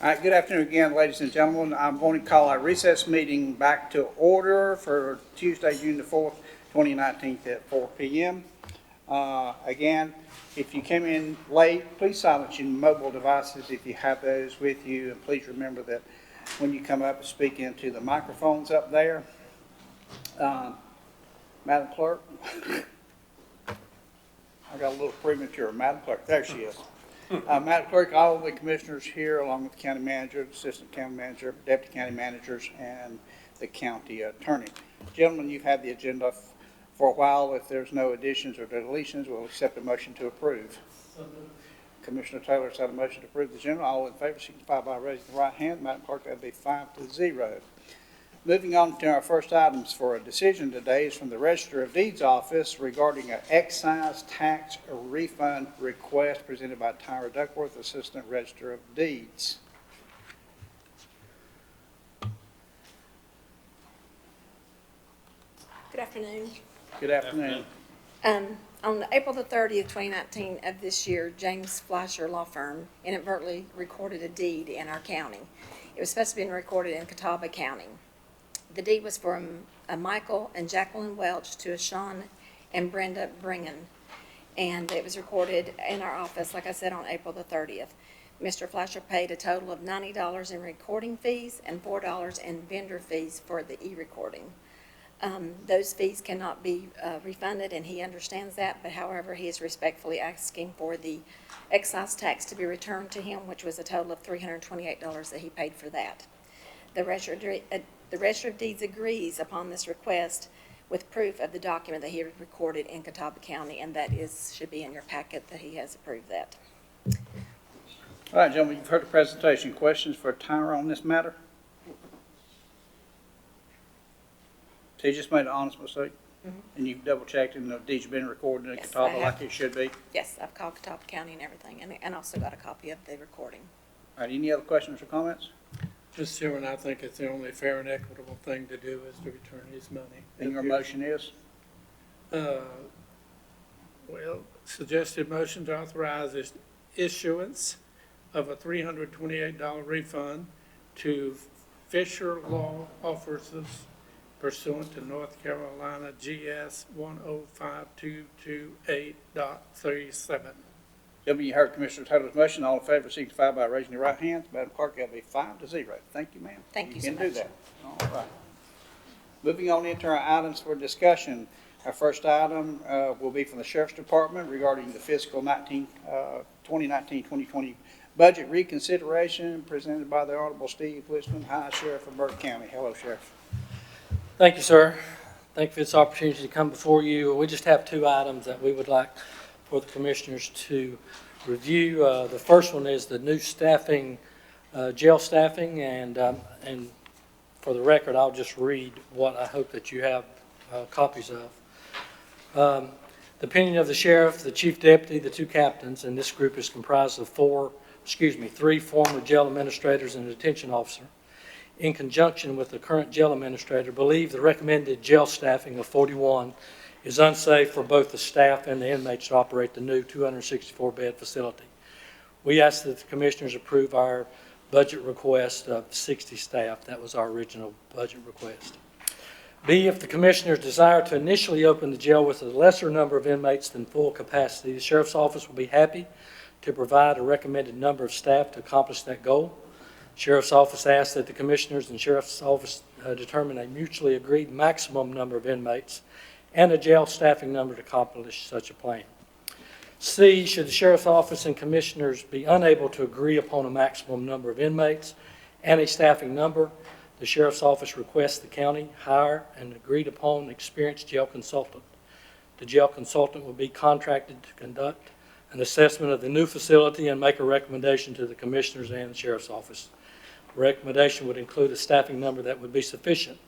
All right, good afternoon again, ladies and gentlemen. I'm going to call our recess meeting back to order for Tuesday, June the 4th, 2019 at 4 p.m. Again, if you came in late, please silence your mobile devices if you have those with you. And please remember that when you come up, speak into the microphones up there. Madam Clerk. I got a little premature. Madam Clerk, there she is. Madam Clerk, all of the commissioners here, along with the county manager, assistant county manager, deputy county managers, and the county attorney. Gentlemen, you've had the agenda for a while. If there's no additions or deletions, we'll accept a motion to approve. Commissioner Taylor's had a motion to approve the agenda. All in favor, signify by raising the right hand. Madam Clerk, that'd be 5-0. Moving on to our first items for a decision today is from the Register of Deeds Office regarding an excise tax refund request presented by Tyra Duckworth, Assistant Register of Deeds. Good afternoon. Good afternoon. On April the 30th, 2019 of this year, James Fleischer Law Firm inadvertently recorded a deed in our county. It was supposed to be recorded in Catawba County. The deed was from Michael and Jacqueline Welch to a Sean and Brenda Bringen, and it was recorded in our office, like I said, on April the 30th. Mr. Fleischer paid a total of $90 in recording fees and $4 in vendor fees for the e-recording. Those fees cannot be refunded, and he understands that, but however, he is respectfully asking for the excise tax to be returned to him, which was a total of $328 that he paid for that. The Register of Deeds agrees upon this request with proof of the document that he recorded in Catawba County, and that should be in your packet that he has approved that. All right, gentlemen, you've heard the presentation. Questions for Tyra on this matter? So you just made an honest mistake? Mm-hmm. And you've double-checked and the deed's been recorded in Yes, Catawba I like have. it should be? Yes, I've called Catawba County and everything, and also got a copy of the recording. All right, any other questions or comments? Mr. Chairman, I think it's the only fair and equitable thing to do is to return his money. And your motion is? Well, suggested motion to authorize this issuance of a $328 refund to Fisher Law Offices pursuant to North Carolina GS 1052228.37. Gentlemen, you heard Commissioner Taylor's motion. All in favor, signify by raising your right hands. Madam Clerk, that'll be 5-0. Thank you, ma'am. Thank you so can do much. that. All right. Moving on into our items for discussion. Our first item will be from the Sheriff's Department regarding the fiscal 2019-2020 budget reconsideration presented by the Honorable Steve Wisman, High Sheriff of Burke County. Hello, Sheriff. Thank you, sir. Thank you for this opportunity to come before you. We just have two items that we would like for the commissioners to review. The first one is the new staffing, jail staffing, and for the record, I'll just read what I hope that you have copies of. The opinion of the sheriff, the chief deputy, the two captains, and this group is comprised of three former jail administrators and a detention officer, in conjunction with the current jail administrator, believe the recommended jail staffing of 41 is unsafe for both the staff and the inmates to operate the new 264-bed facility. We ask that the commissioners approve our budget request of 60 staff. That was our original budget request. B, if the commissioners desire to initially open the jail with a lesser number of inmates than full capacity, the sheriff's office will be happy to provide a recommended number of staff to accomplish that goal. Sheriff's Office asks that the Commissioners and Sheriff's Office determine a mutually agreed maximum number of inmates and a jail staffing number to accomplish such a plan. C, should the Sheriff's Office and Commissioners be unable to agree upon a maximum number of inmates and a staffing number, the Sheriff's Office requests the county hire an agreed upon experienced jail consultant. The jail consultant will be contracted to conduct an assessment of the new facility and make a recommendation to the Commissioners and the Sheriff's Office. The recommendation would include a staffing number that would be sufficient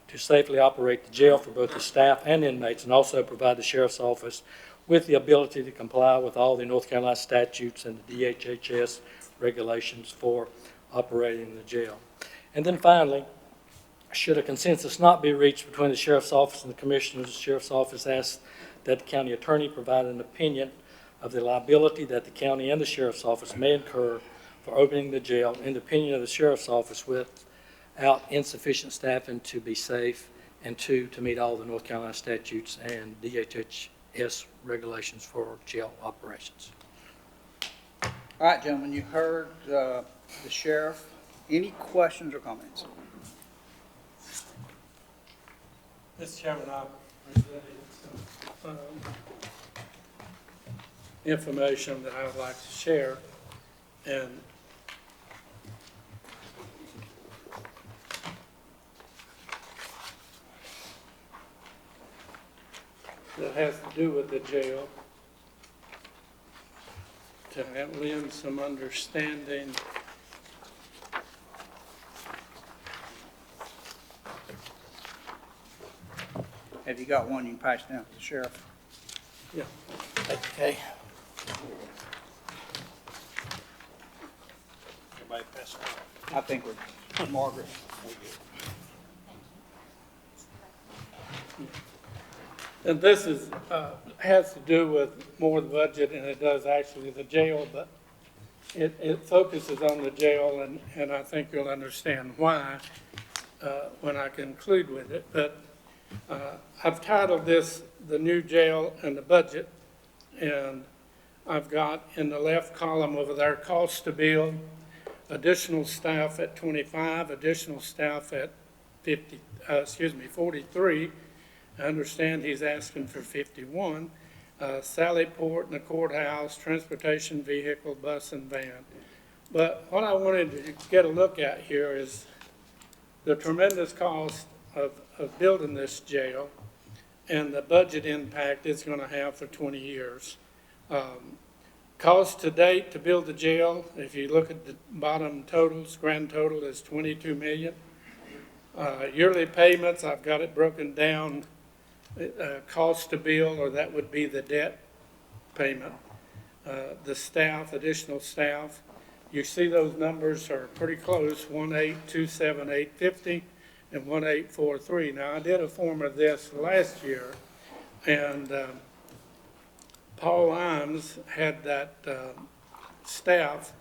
to safely operate the jail for both the staff and inmates, and also provide the Sheriff's Office with the ability to comply with all the North Carolina statutes and the DHHS regulations for operating the jail. And then finally, should a consensus not be reached between the Sheriff's Office and the Commissioners, the Sheriff's Office asks that the county attorney provide an opinion of the liability that the county and the Sheriff's Office may incur for opening the jail in the opinion of the sheriff's office without insufficient staffing to be safe, and 2, to meet all the North Carolina statutes and DHHS regulations for jail operations. All right, gentlemen, you heard the sheriff. Any questions or comments? Mr. Chairman, I presented some information that I would like to share, and that has to do with the jail, to lend some understanding. Have you got one you can pass down to the sheriff? Yeah. Okay. Everybody pass it on. I think we're, Margaret. And this is, has to do with more the budget, and it does actually the jail, but it focuses on the jail, and I think you'll understand why when I conclude with it. But I've titled this "The New Jail and the Budget," and I've got in the left column over there, cost to build, additional staff at 25, additional staff at 43. I understand he's asking for 51. Sally Port and the courthouse, transportation vehicle, bus and van. But what I wanted to get a look at here is the tremendous cost of building this jail and the budget impact it's going to have for 20 years. Cost to date to build the jail, if you look at the bottom totals, grand total is $22 million. Yearly payments, I've got it broken down. Cost to build, or that would be the debt payment. The staff, additional staff, you see those numbers are pretty close, 1,827,850 and 1,843. Now, I did a form of this last year, and Paul Imes had that staff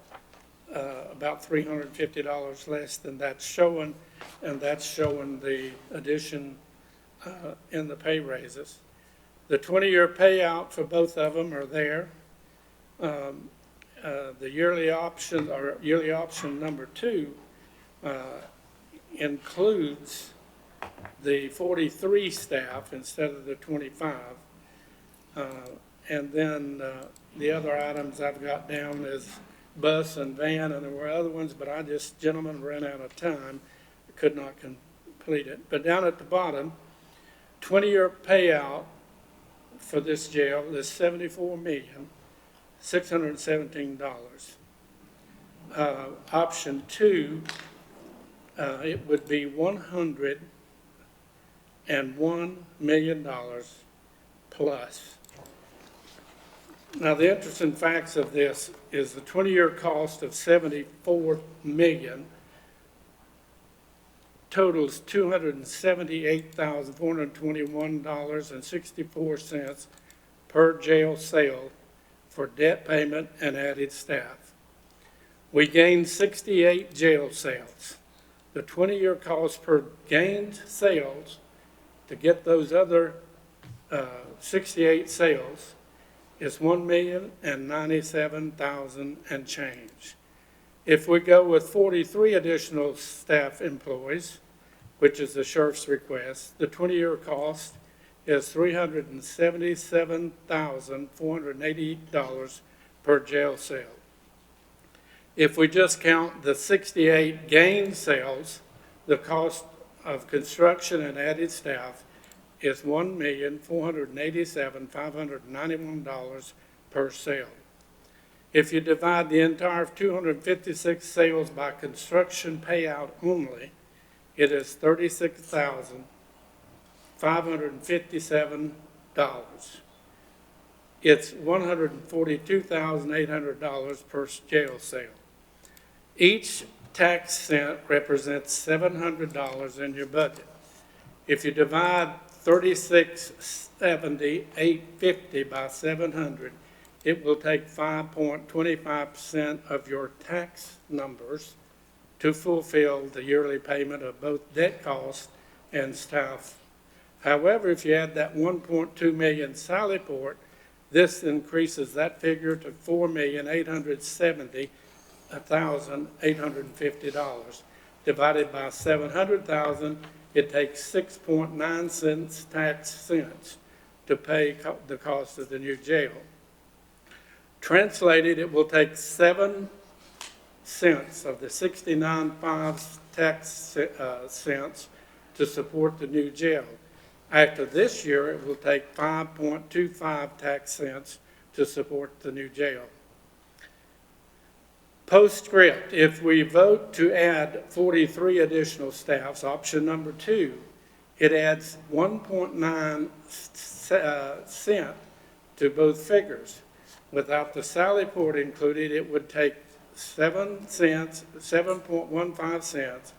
about $350 less than that's showing, and that's showing the addition in the pay raises. The 20-year payout for both of them are there. The yearly option, or yearly option number 2, includes the 43 staff instead of the 25. And then the other items I've got down is bus and van, and there were other ones, but I just, gentlemen, ran out of time, could not complete it. But down at the bottom, 20-year payout for this jail is $74,617. Option 2, it would be $101 million plus. Now, the interesting facts of this is the 20-year cost of $74 million totals $278,421.64 per jail sale for debt payment and added staff. We gained 68 jail sales. The 20-year cost per gained sales to get those other 68 sales is $1,097,000 and change. If we go with 43 additional staff employees, which is the sheriff's request, the 20-year cost is $377,480 per jail sale. If we just count the 68 gained sales, the cost of construction and added staff is $1,487,591 per sale. If you divide the entire 256 sales by construction payout only, it is $36,557. It's $142,800 per jail sale. Each tax cent represents $700 in your budget. If you divide $36,708.50 by 700, it will take 5.25% of your tax numbers to fulfill the yearly payment of both debt costs and staff. However, if you add that 1.2 million Sallyport, this increases that figure to $4,870,850. Divided by 700,000, it takes 6.9 cents tax cents to pay the cost of the new jail. Translated, it will take 7 cents of the 69.5 tax cents to support the new jail. After this year, it will take 5.25 tax cents to support the new jail. Postscript, if we vote to add 43 additional staffs, option number 2, it adds 1.9 cent to both figures. Without the Sallyport included, it would take 7.15 cents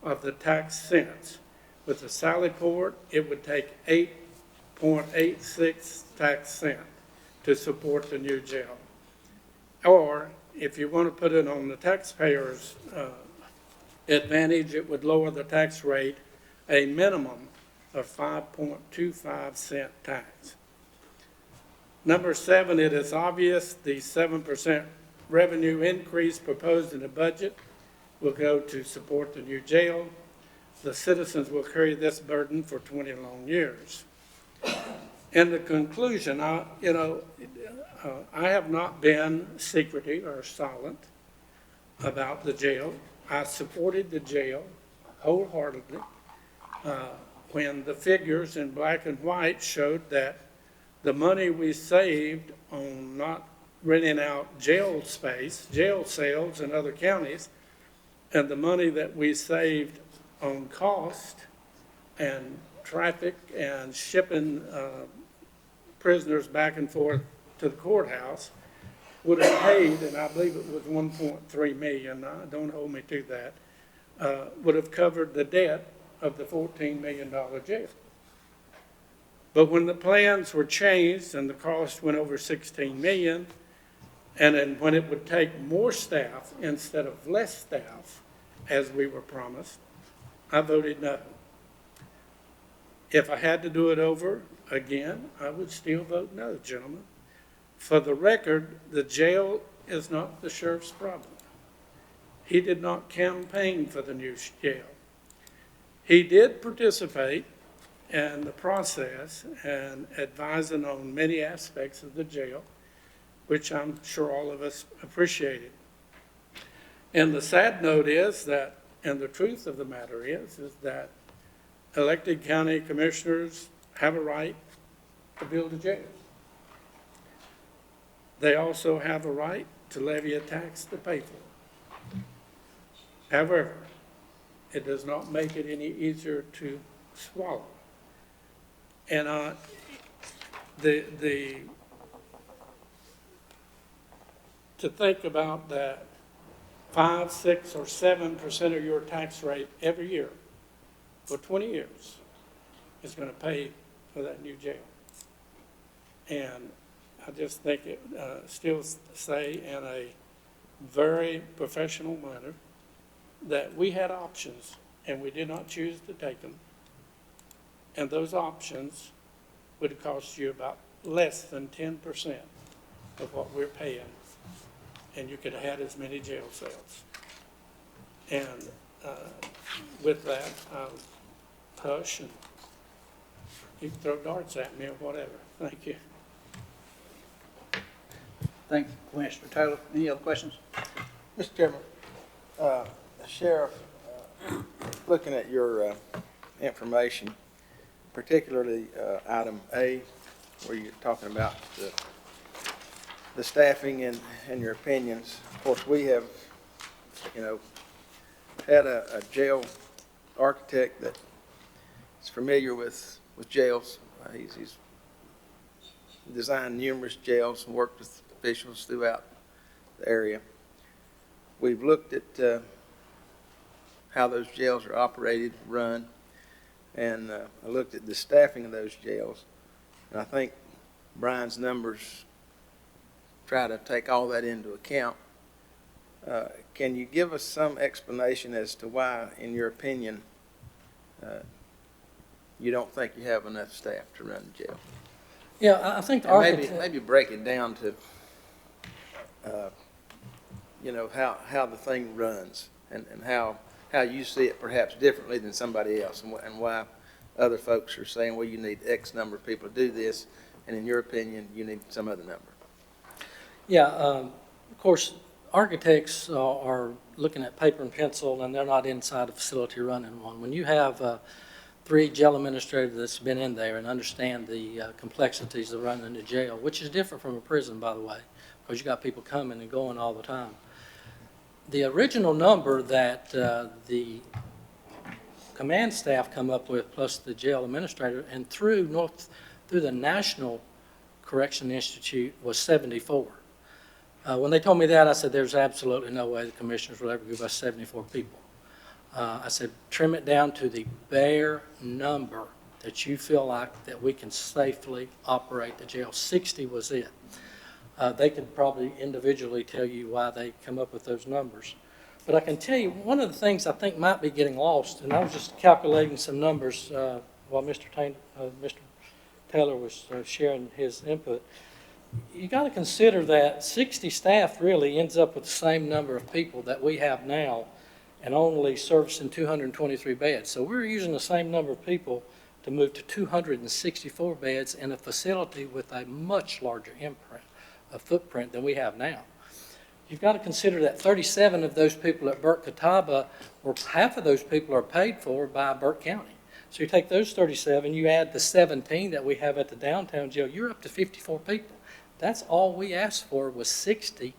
of the tax cents. With the Sallyport, it would take 8.86 tax cent to support the new jail. Or, if you want to put it on the taxpayer's advantage, it would lower the tax rate a minimum of 5.25 cent tax. Number 7, it is obvious the 7% revenue increase proposed in the budget will go to support the new jail. The citizens will carry this burden for 20 long years. In the conclusion, I have not been secretive or silent about the jail. I supported the jail wholeheartedly when the figures in black and white showed that the money we saved on not renting out jail space, jail cells in other counties, and the money that we saved on cost and traffic and shipping prisoners back and forth to the courthouse would have paid, and I believe it was 1.3 million, don't hold me to that, would have covered the debt of the $14 million jail. But when the plans were changed and the cost went over 16 million, and then when it would take more staff instead of less staff, as we were promised, I voted no. If I had to do it over again, I would still vote no, gentlemen. For the record, the jail is not the sheriff's problem. He did not campaign for the new jail. He did participate in the process and advising on many aspects of the jail, which I'm sure all of us appreciated. And the sad note is that, and the truth of the matter is that elected county commissioners have a right to build a jail. They also have a right to levy a tax to pay for it. However, it does not make it any easier to swallow. And to think about that 5, 6, or 7% of your tax rate every year for 20 years is going to pay for that new jail. And I just think it still say in a very professional manner that we had options and we did not choose to take them. And those options would cost you about less than 10% of what we're paying. And you could have had as many jail cells. And with that, I'll hush and you can throw darts at me or whatever. Thank you. Thank you, Commissioner Taylor. Any other questions? Mr. Chairman, Sheriff, looking at your information, particularly item A, where you're talking about the staffing and your opinions. Of course, we have, had a jail architect that is familiar with jails. He's designed numerous jails and worked with officials throughout the area. We've looked at how those jails are operated, run, and I looked at the staffing of those jails, and I think Brian's numbers try to take all that into account. Can you give us some explanation as to why, in your opinion, you don't think you have enough staff to run the jail? Yeah, I think the And maybe, architect, maybe break it down to, you know, how the thing runs and how you see it perhaps differently than somebody else, and why other folks are saying, well, you need X number of people to do this, and in your opinion, you need some other number. yeah, of course, architects are looking at paper and pencil, and they're not inside a facility running one. When you have 3 jail administrators that's been in there and understand the complexities of running the jail, which is different from a prison, by the way, because you got people coming and going all the time. The original number that the command staff come up with, plus the jail administrator, and through the National Correction Institute, was 74. When they told me that, I said, there's absolutely no way the commissioners will ever give us 74 people. I said, trim it down to the bare number that you feel like that we can safely operate the jail. 60 was it. They could probably individually tell you why they come up with those numbers. But I can tell you, one of the things I think might be getting lost, and I was just calculating some numbers while Mr. Taylor was sharing his input. You got to consider that 60 staff really ends up with the same number of people that we have now, and only servicing 223 beds. So we're using the same number of people to move to 264 beds in a facility with a much larger footprint than we have now. You've got to consider that 37 of those people at Burke Catawba, or half of those people are paid for by Burke County. So you take those 37, you add the 17 that we have at the downtown jail, you're up to 54 people. That's all we asked for was 60,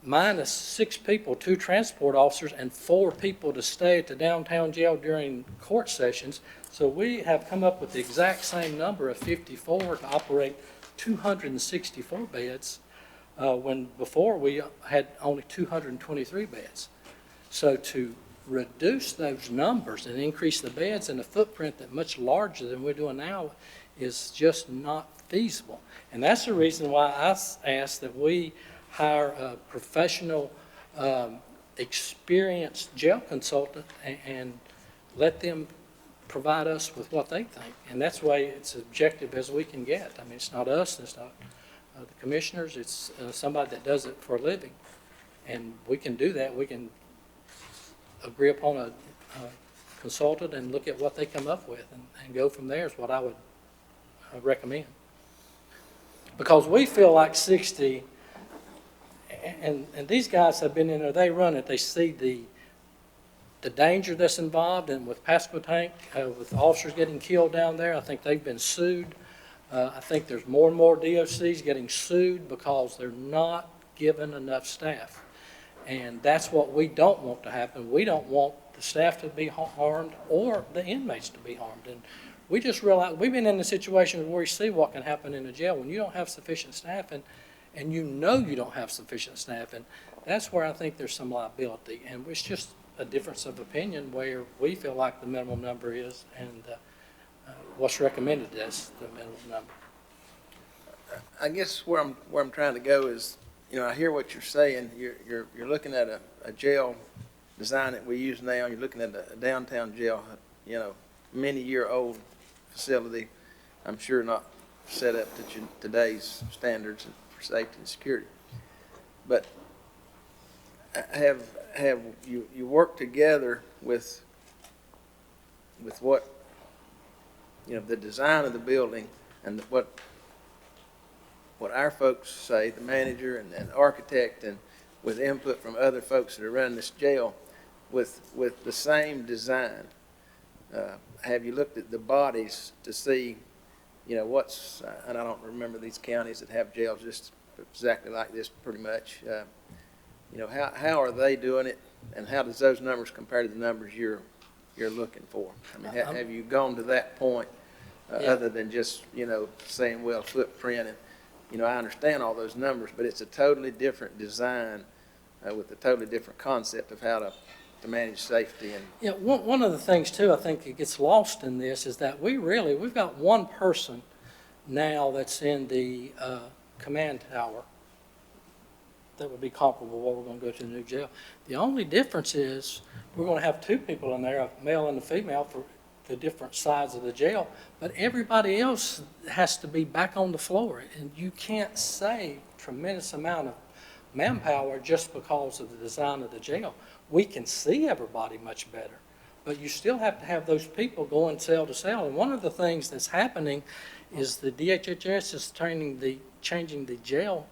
minus 6 people, 2 transport officers, and 4 people to stay at the downtown jail during court sessions. So we have come up with the exact same number of 54 to operate 264 beds, when before we had only 223 beds. So to reduce those numbers and increase the beds in a footprint that much larger than we're doing now is just not feasible. And that's the reason why I asked that we hire a professional, experienced jail consultant and let them provide us with what they think. And that's the way it's objective as we can get. I mean, it's not us, it's not the commissioners, it's somebody that does it for a living. And we can do that. We can agree upon a consultant and look at what they come up with and go from there is what I would recommend. Because we feel like 60, and these guys have been in there, they run it, they see the danger that's involved, and with Pasquotank, with officers getting killed down there, I think they've been sued. I think there's more and more DOCs getting sued because they're not given enough staff. And that's what we don't want to happen. We don't want the staff to be harmed or the inmates to be harmed. And we just realize, we've been in the situation where we see what can happen in a jail when you don't have sufficient staff and you know you don't have sufficient staff. And that's where I think there's some liability. And it's just a difference of opinion where we feel like the minimum number is and what's recommended as the minimum number. I guess where I'm trying to go is, you know, I hear what you're saying. You're looking at a jail design that we use now. You're looking at a downtown jail, you know, many-year-old facility. I'm sure not set up to today's standards for safety and security. But have you worked together with what, you know, the design of the building and what our folks say, the manager and the architect, and with input from other folks that are running this jail, with the same design? Have you looked at the bodies to see, you know, what's, and I don't remember these counties that have jails just exactly like this pretty much. You know, how are they doing it, and how does those numbers compare to the numbers you're looking for? I mean, have you gone to that point, other than just, you know, saying, well, footprint, and, you know, I understand all those numbers, but it's a totally different design with a totally different concept of how to manage safety. And Yeah, one of the things too, I think it gets lost in this is that we've got one person now that's in the command tower that would be comparable to what we're gonna go to the new jail. The only difference is, we're gonna have two people in there, a male and a female, for the different sides of the jail, but everybody else has to be back on the floor, and you can't save tremendous amount of manpower just because of the design of the jail. We can see everybody much better, but you still have to have those people going cell to cell. And one of the things that's happening is the DHHS is changing the jail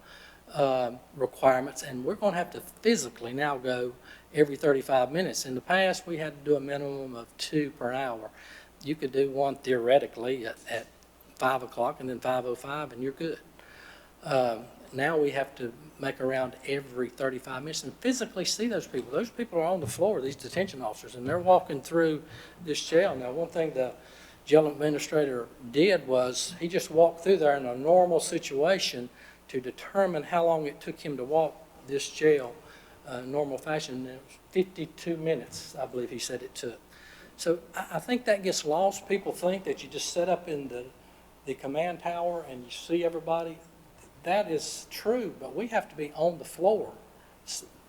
requirements, and we're going to have to physically now go every 35 minutes. In the past, we had to do a minimum of 2 per hour. You could do one theoretically at 5 o'clock and then 5:05, and you're good. Now we have to make a round every 35 minutes and physically see those people. Those people are on the floor, these detention officers, and they're walking through this jail. Now, one thing the jail administrator did was he just walked through there in a normal situation to determine how long it took him to walk this jail normal fashion. It was 52 minutes, I believe he said it took. So I think that gets lost. People think that you just set up in the command tower and you see everybody. That is true, but we have to be on the floor,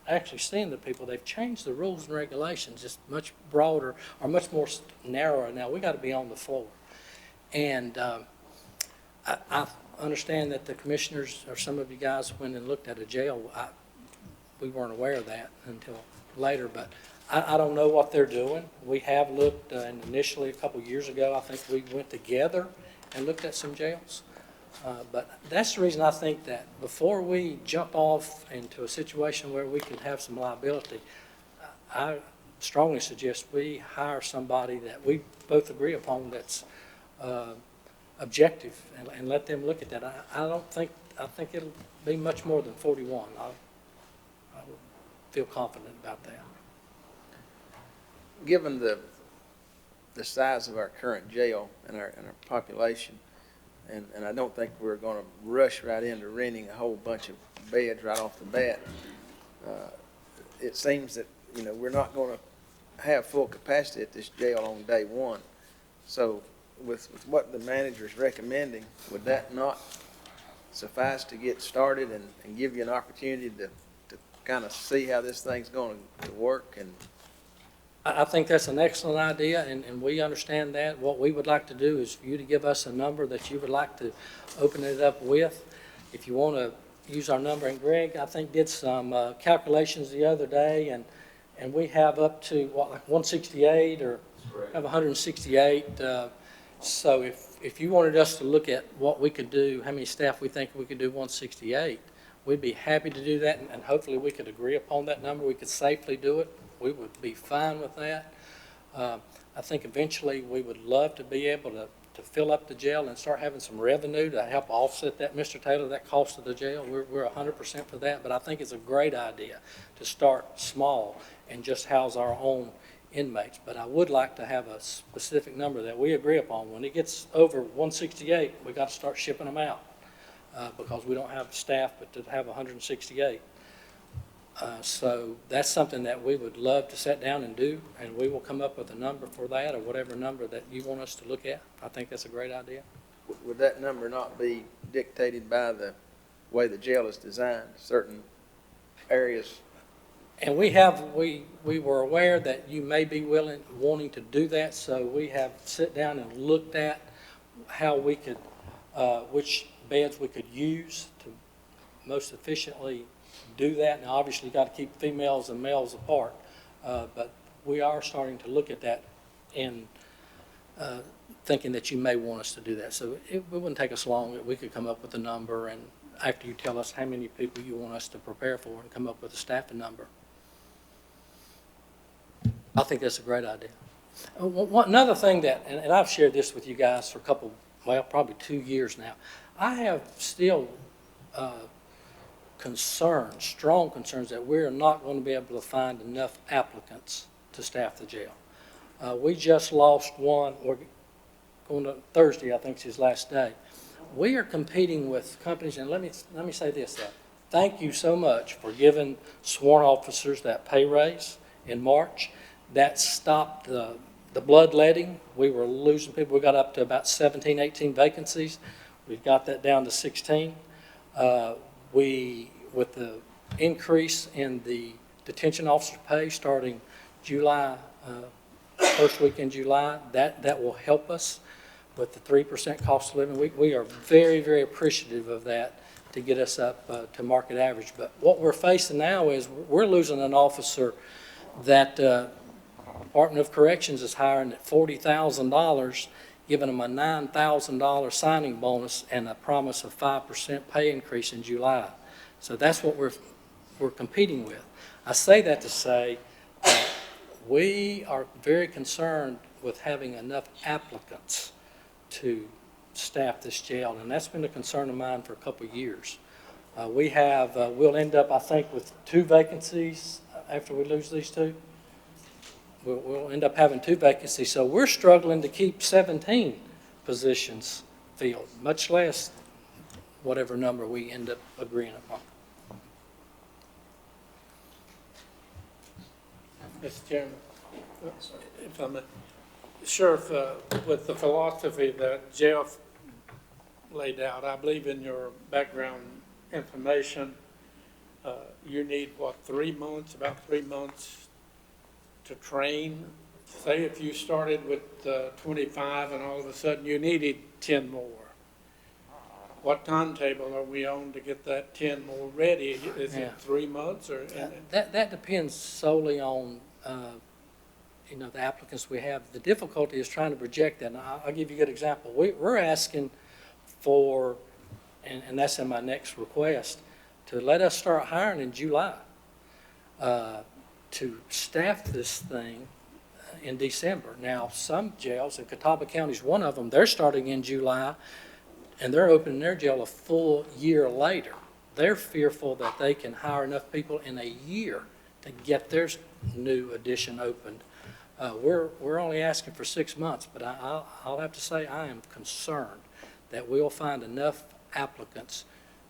actually seeing the people. They've changed the rules and regulations, just much broader or much more narrower now. We got to be on the floor. And I understand that the commissioners or some of you guys went and looked at a jail. We weren't aware of that until later, but I don't know what they're doing. We have looked, and initially a couple years ago, I think we went together and looked at some jails. But that's the reason I think that before we jump off into a situation where we could have some liability, I strongly suggest we hire somebody that we both agree upon that's objective and let them look at that. I think it'll be much more than 41. I would feel confident about that. Given the size of our current jail and our population, and I don't think we're going to rush right into renting a whole bunch of beds right off the bat. It seems that, we're not going to have full capacity at this jail on day one. So with what the manager is recommending, would that not suffice to get started and give you an opportunity to kind of see how this thing's going to work? And I think that's an excellent idea, and we understand that. What we would like to do is for you to give us a number that you would like to open it up with. If you want to use our number, and Greg, I think, did some calculations the other day, and we have up to, like 168 or have 168. So if you wanted us to look at what we could do, how many staff we think we could do 168, we'd be happy to do that, and hopefully we could agree upon that number. We could safely do it. We would be fine with that. I think eventually we would love to be able to fill up the jail and start having some revenue to help offset that, Mr. Taylor, that cost of the jail. We're 100% for that, but I think it's a great idea to start small and just house our own inmates. But I would like to have a specific number that we agree upon. When it gets over 168, we got to start shipping them out because we don't have staff but to have 168. So that's something that we would love to sit down and do, and we will come up with a number for that or whatever number that you want us to look at. I think that's a great idea. would that number not be dictated by the way the jail is designed, certain areas? And we were aware that you may be wanting to do that, so we have sit down and looked at how we could, which beds we could use to most efficiently do that. Now, obviously, you've got to keep females and males apart, but we are starting to look at that and thinking that you may want us to do that. So it wouldn't take us long. We could come up with a number, and after you tell us how many people you want us to prepare for, and come up with a staffing number. I think that's a great idea. Another thing that, and I've shared this with you guys for probably 2 years now, I have still strong concerns that we're not going to be able to find enough applicants to staff the jail. We just lost one, or going to Thursday, I think is his last day. We are competing with companies, and let me say this, thank you so much for giving sworn officers that pay raise in March. That stopped the bloodletting. We were losing people. We got up to about 17, 18 vacancies. We've got that down to 16. With the increase in the detention officer pay starting July, first week in July. That will help us with the 3% cost of living. We are very, very appreciative of that to get us up to market average. But what we're facing now is we're losing an officer that Department of Corrections is hiring at $40,000, giving them a $9,000 signing bonus and a promise of 5% pay increase in July. So that's what we're competing with. I say that to say we are very concerned with having enough applicants to staff this jail, and that's been a concern of mine for a couple of years. We'll end up, I think, with 2 vacancies after we lose these 2. We'll end up having 2 vacancies, so we're struggling to keep 17 positions filled, much less whatever number we end up agreeing upon. Mr. Chairman, if I may. Sheriff, with the philosophy that Jeff laid out, I believe in your background information, you need, what, 3 months, about 3 months to train? Say if you started with 25 and all of a sudden you needed 10 more. What timetable are we on to get that 10 more ready? Is Yeah. it 3 months or? That depends solely on, the applicants we have. The difficulty is trying to project that. And I'll give you a good example. We're asking for, and that's in my next request, to let us start hiring in July, to staff this thing in December. Now, some jails, and Catawba County is one of them, they're starting in July, and they're opening their jail a full year later. They're fearful that they can hire enough people in a year to get their new addition opened. We're only asking for 6 months, but I'll have to say I am concerned that we'll find enough applicants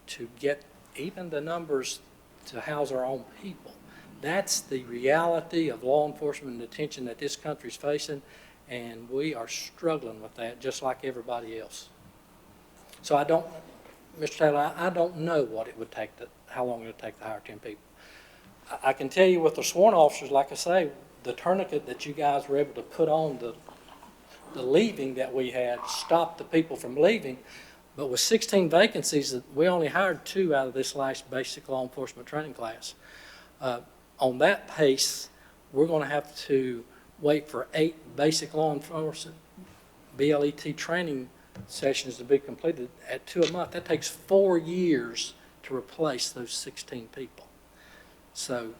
to get even the numbers to house our own people. That's the reality of law enforcement and detention that this country's facing, and we are struggling with that just like everybody else. So Mr. Taylor, I don't know what it would take, how long it would take to hire 10 people. I can tell you with the sworn officers, like I say, the tourniquet that you guys were able to put on the leaving that we had stopped the people from leaving. But with 16 vacancies, we only hired 2 out of this last basic law enforcement training class. On that pace, we're going to have to wait for 8 basic law enforcement BLET training sessions to be completed at 2 a month. That takes 4 years to replace those 16 people. So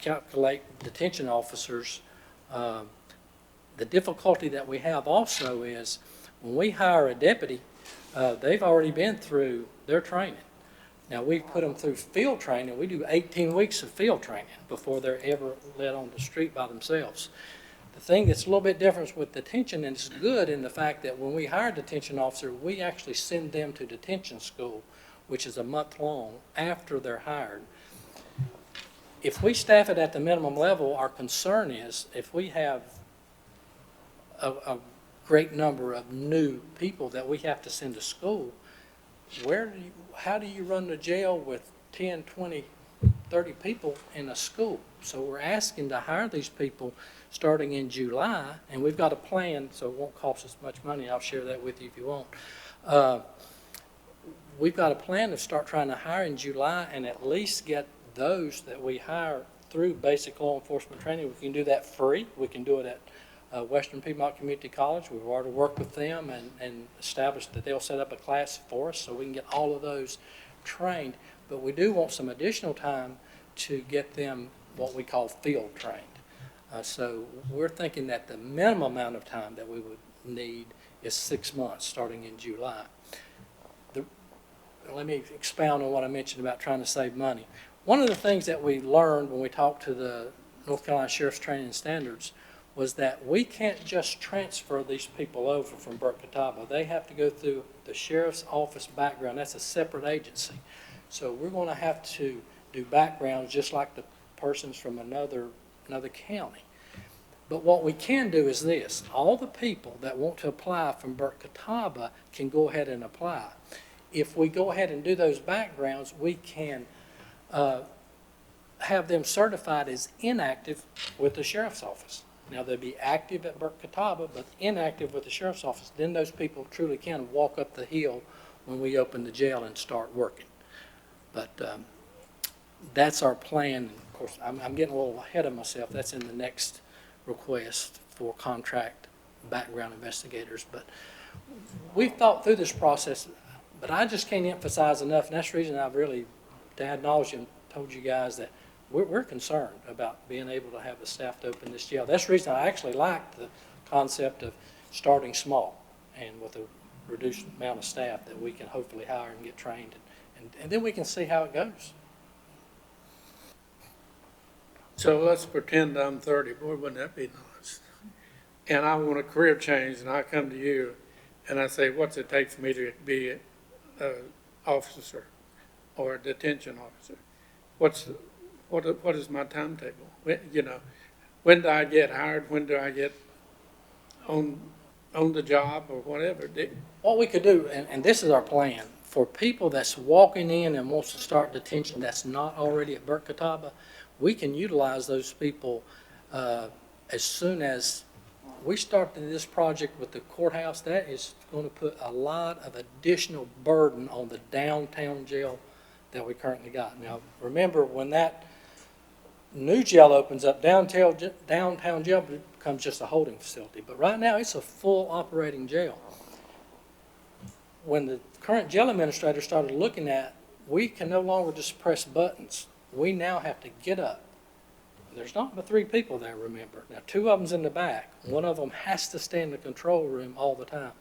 calculate detention officers. The difficulty that we have also is when we hire a deputy, they've already been through their training. Now, we put them through field training. We do 18 weeks of field training before they're ever let on the street by themselves. The thing that's a little bit different with detention, and it's good in the fact that when we hire a detention officer, we actually send them to detention school, which is a month long after they're hired. If we staff it at the minimum level, our concern is if we have a great number of new people that we have to send to school, how do you run the jail with 10, 20, 30 people in a school? So we're asking to hire these people starting in July, and we've got a plan, so it won't cost us much money. I'll share that with you if you want. We've got a plan to start trying to hire in July and at least get those that we hire through basic law enforcement training. We can do that free. We can do it at Western Piedmont Community College. We've already worked with them and established that they'll set up a class for us so we can get all of those trained. But we do want some additional time to get them what we call field trained. So we're thinking that the minimum amount of time that we would need is 6 months starting in July. Let me expound on what I mentioned about trying to save money. One of the things that we learned when we talked to the North Carolina Sheriff's Training and Standards was that we can't just transfer these people over from Burke Catawba. They have to go through the Sheriff's Office background. That's a separate agency. So we're going to have to do backgrounds just like the persons from another county. But what we can do is this. All the people that want to apply from Burke Catawba can go ahead and apply. If we go ahead and do those backgrounds, we can have them certified as inactive with the sheriff's office. Now, they'll be active at Burke Catawba, but inactive with the sheriff's office. Then those people truly can walk up the hill when we open the jail and start working. But that's our plan. Of course, I'm getting a little ahead of myself. That's in the next request for contract background investigators. But we've thought through this process, but I just can't emphasize enough, and that's the reason I've really, to add knowledge, and told you guys that we're concerned about being able to have the staff to open this jail. That's the reason I actually liked the concept of starting small and with a reduced amount of staff that we can hopefully hire and get trained, and then we can see how it goes. So let's pretend I'm 30, boy, wouldn't that be nice? And I want a career change, and I come to you, and I say, what's it take for me to be an officer or a detention officer? What is my timetable? When do I get hired? When do I get on the job or whatever? What we could do, and this is our plan, for people that's walking in and wants to start detention that's not already at Burke Catawba, we can utilize those people as soon as we start this project with the courthouse. That is going to put a lot of additional burden on the downtown jail that we currently got. Now, remember, when that new jail opens up, downtown jail becomes just a holding facility. But right now, it's a full operating jail. When the current jail administrator started looking at, we can no longer just press buttons. We now have to get up. There's not but 3 people there, remember. Now, 2 of them's in the back. One of them has to stay in the control room all the time.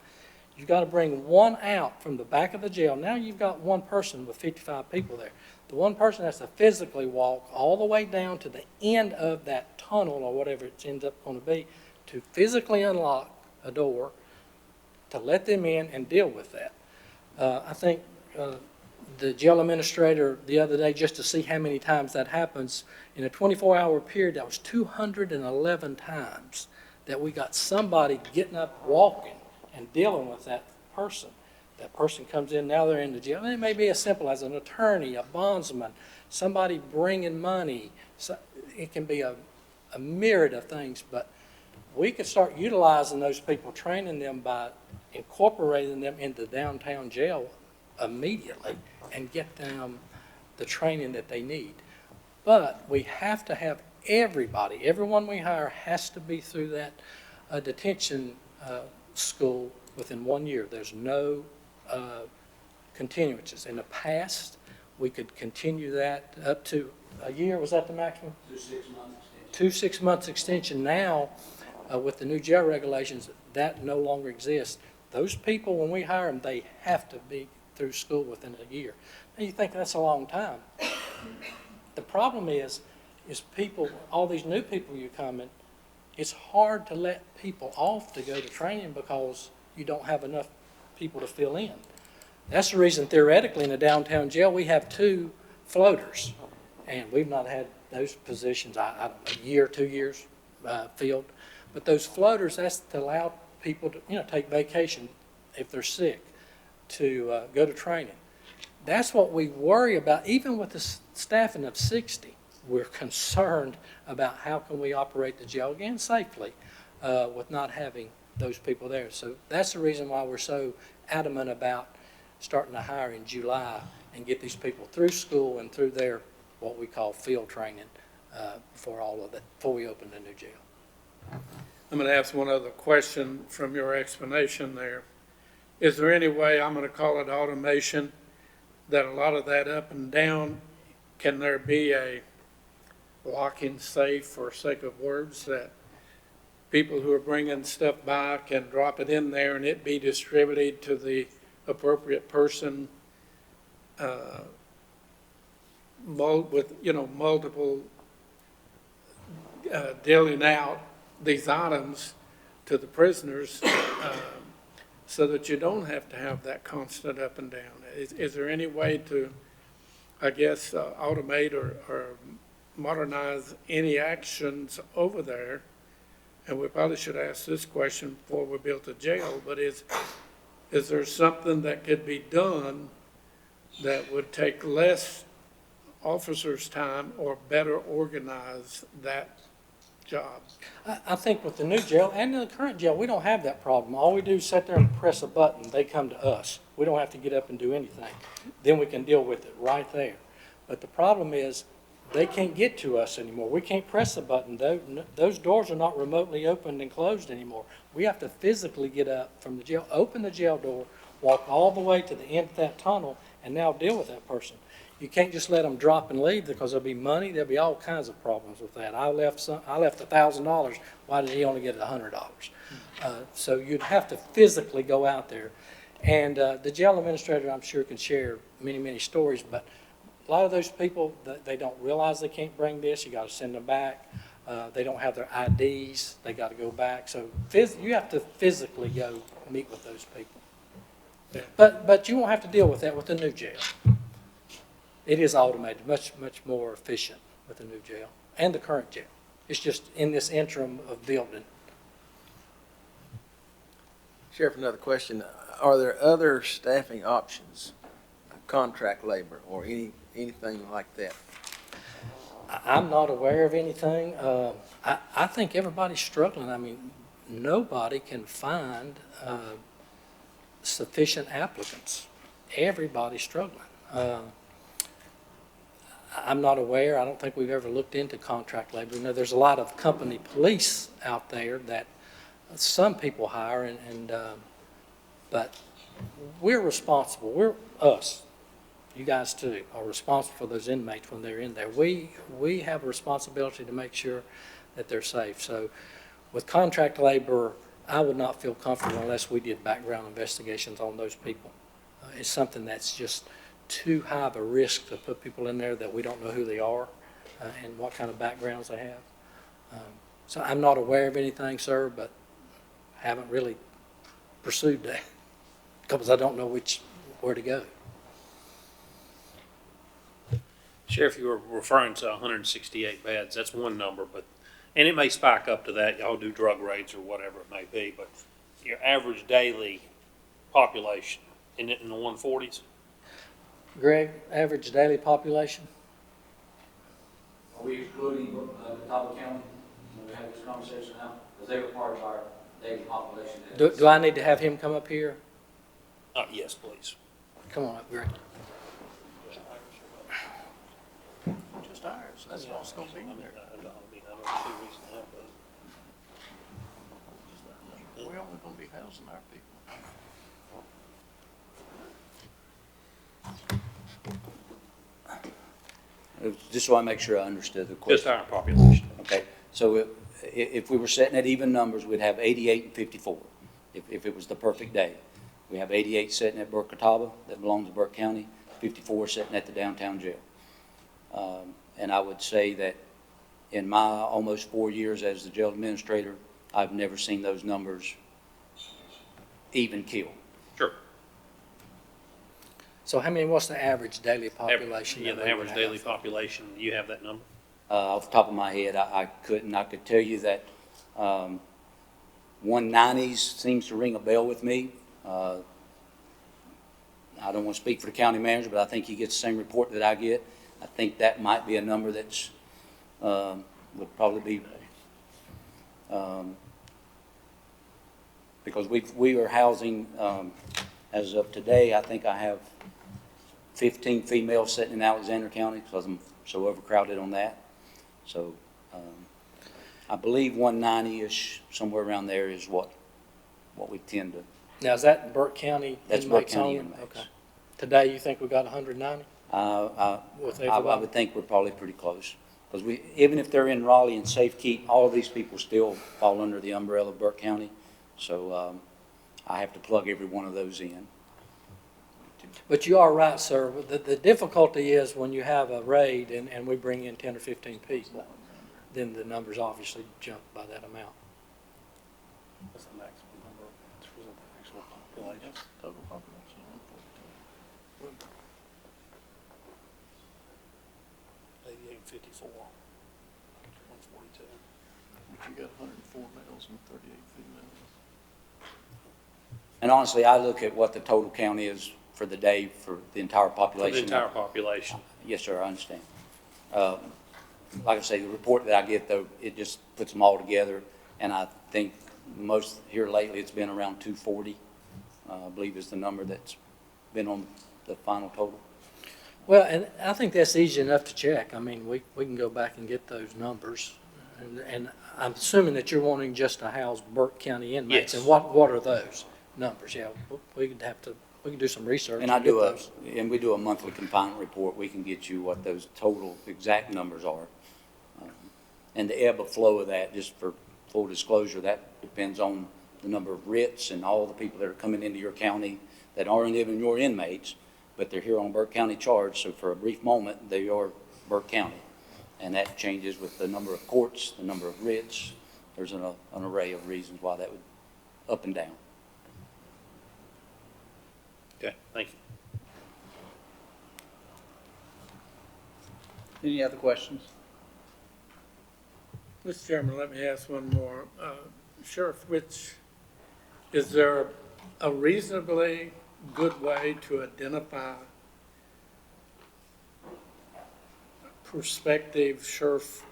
You've got to bring one out from the back of the jail. Now you've got one person with 55 people there. The one person has to physically walk all the way down to the end of that tunnel or whatever it ends up going to be to physically unlock a door to let them in and deal with that. I think the jail administrator the other day, just to see how many times that happens, in a 24-hour period, that was 211 times that we got somebody getting up, walking, and dealing with that person. That person comes in, now they're in the jail. And it may be as simple as an attorney, a bondsman, somebody bringing money. So it can be a myriad of things, but we could start utilizing those people, training them by incorporating them into downtown jail immediately and get them the training that they need. But we have to have everybody, everyone we hire has to be through that detention school within 1 year. There's no continuances. In the past, we could continue that up to a year. Was that the maximum? 2 6-month extension. 2 6-month extension. Now, with the new jail regulations, that no longer exists. Those people, when we hire them, they have to be through school within a year. Now, you think that's a long time. The problem is people, all these new people you come in, it's hard to let people off to go to training because you don't have enough people to fill in. That's the reason theoretically in the downtown jail we have 2 floaters, and we've not had those positions, I don't know, a year, 2 years filled. But those floaters, that's to allow people to take vacation if they're sick, to go to training. That's what we worry about. Even with the staffing of 60, we're concerned about how can we operate the jail again safely with not having those people there. So that's the reason why we're so adamant about starting to hire in July and get these people through school and through their what we call field training before all of that, before we open the new jail. I'm going to ask one other question from your explanation there. Is there any way, I'm going to call it automation, that a lot of that up and down, can there be a locking safe, for sake of words, that people who are bringing stuff by can drop it in there and it be distributed to the appropriate person with, multiple dealing out these items to the prisoners so that you don't have to have that constant up and down? Is there any way to, I guess, automate or modernize any actions over there? And we probably should ask this question before we build a jail, but is there something that could be done that would take less officers' time or better organize that job? I think with the new jail and the current jail, we don't have that problem. All we do is sit there and press a button, they come to us. We don't have to get up and do anything. Then we can deal with it right there. But the problem is, they can't get to us anymore. We can't press a button. Those doors are not remotely opened and closed anymore. We have to physically get up from the jail, open the jail door, walk all the way to the end of that tunnel, and now deal with that person. You can't just let them drop and leave because there'll be money, there'll be all kinds of problems with that. I left $1,000, why did he only get $100? So you'd have to physically go out there. And the jail administrator, I'm sure, can share many, many stories, but a lot of those people, they don't realize they can't bring this, you gotta send them back. They don't have their IDs, they gotta go back. So you have to physically go meet with those people. Yeah. But you won't have to deal with that with the new jail. It is automated, much, much more efficient with the new jail and the current jail. It's just in this interim of building. Sheriff, another question. Are there other staffing options, contract labor or anything like that? I'm not aware of anything. I think everybody's struggling. I mean, nobody can find sufficient applicants. Everybody's struggling. I'm not aware. I don't think we've ever looked into contract labor. You know, there's a lot of company police out there that some people hire, but we're responsible. Us, you guys too, are responsible for those inmates when they're in there. We have a responsibility to make sure that they're safe. So with contract labor, I would not feel comfortable unless we did background investigations on those people. It's something that's just too high of a risk to put people in there that we don't know who they are and what kind of backgrounds they have. So I'm not aware of anything, sir, but haven't really pursued that because I don't know where to go. Sheriff, you were referring to 168 beds. That's one number, and it may spike up to that. Y'all do drug raids or whatever it may be, but your average daily population, in the 140s? Greg, average daily population? Are we excluding Catawba County when we have this conversation now? Because they were part of our daily population. Do I need to have him come up here? Yes, please. Come on up, Greg. Just ours, that's what's gonna be there. We're only gonna be housing our people. Just so I make sure I understood the Just question. our population. Okay, so if we were setting at even numbers, we'd have 88 and 54, if it was the perfect day. We have 88 sitting at Burke Catawba that belongs to Burke County, 54 sitting at the downtown jail. And I would say that in my almost 4 years as the jail administrator, I've never seen those numbers even kill. Sure. So what's the average daily population? Yeah, that the we average would daily have? population, you have that number? Off the top of my head, I couldn't. I could tell you that 190s seems to ring a bell with me. I don't want to speak for the county manager, but I think he gets the same report that I get. I think that might be a number that's would probably be because we are housing as of today. I think I have 15 females sitting in Alexander County because I'm so overcrowded on that. So I believe 190-ish, somewhere around there is what we tend to. Now, is that Burke County That's Burke inmates County only? inmates. Okay. Today, you think we got 190 with I everybody? would think we're probably pretty close. Because even if they're in Raleigh and safekeep, all of these people still fall under the umbrella of Burke County. So I have to plug every one of those in. But you are right, sir. The difficulty is when you have a raid and we bring in 10 or 15 people, then the numbers obviously jump by that amount. That's the maximum number. It's the actual population. Total population, 142. 88 and 54. 142. But you got 104 males and 38 females. And honestly, I look at what the total count is for the day for the entire For the population. entire population. Yes, sir, I understand. Like I say, the report that I get, though, it just puts them all together, and I think most here lately, it's been around 240, I believe is the number that's been on the final total. Well, and I think that's easy enough to check. I mean, we can go back and get those numbers. And I'm assuming that you're wanting just to house Burke County inmates. Yes. And what are those numbers? Yeah, we can do some research. And I get do those. we do a monthly confinement report. We can get you what those total exact numbers are. And the ebb and flow of that, just for full disclosure, that depends on the number of writs and all the people that are coming into your county that aren't even your inmates, but they're here on Burke County charge. So for a brief moment, they are Burke County. And that changes with the number of courts, the number of writs. There's an array of reasons why that would up and down. Okay, thank you. Any other questions? Mr. Chairman, let me ask one more. Sheriff, is there a reasonably good way to identify prospective sheriff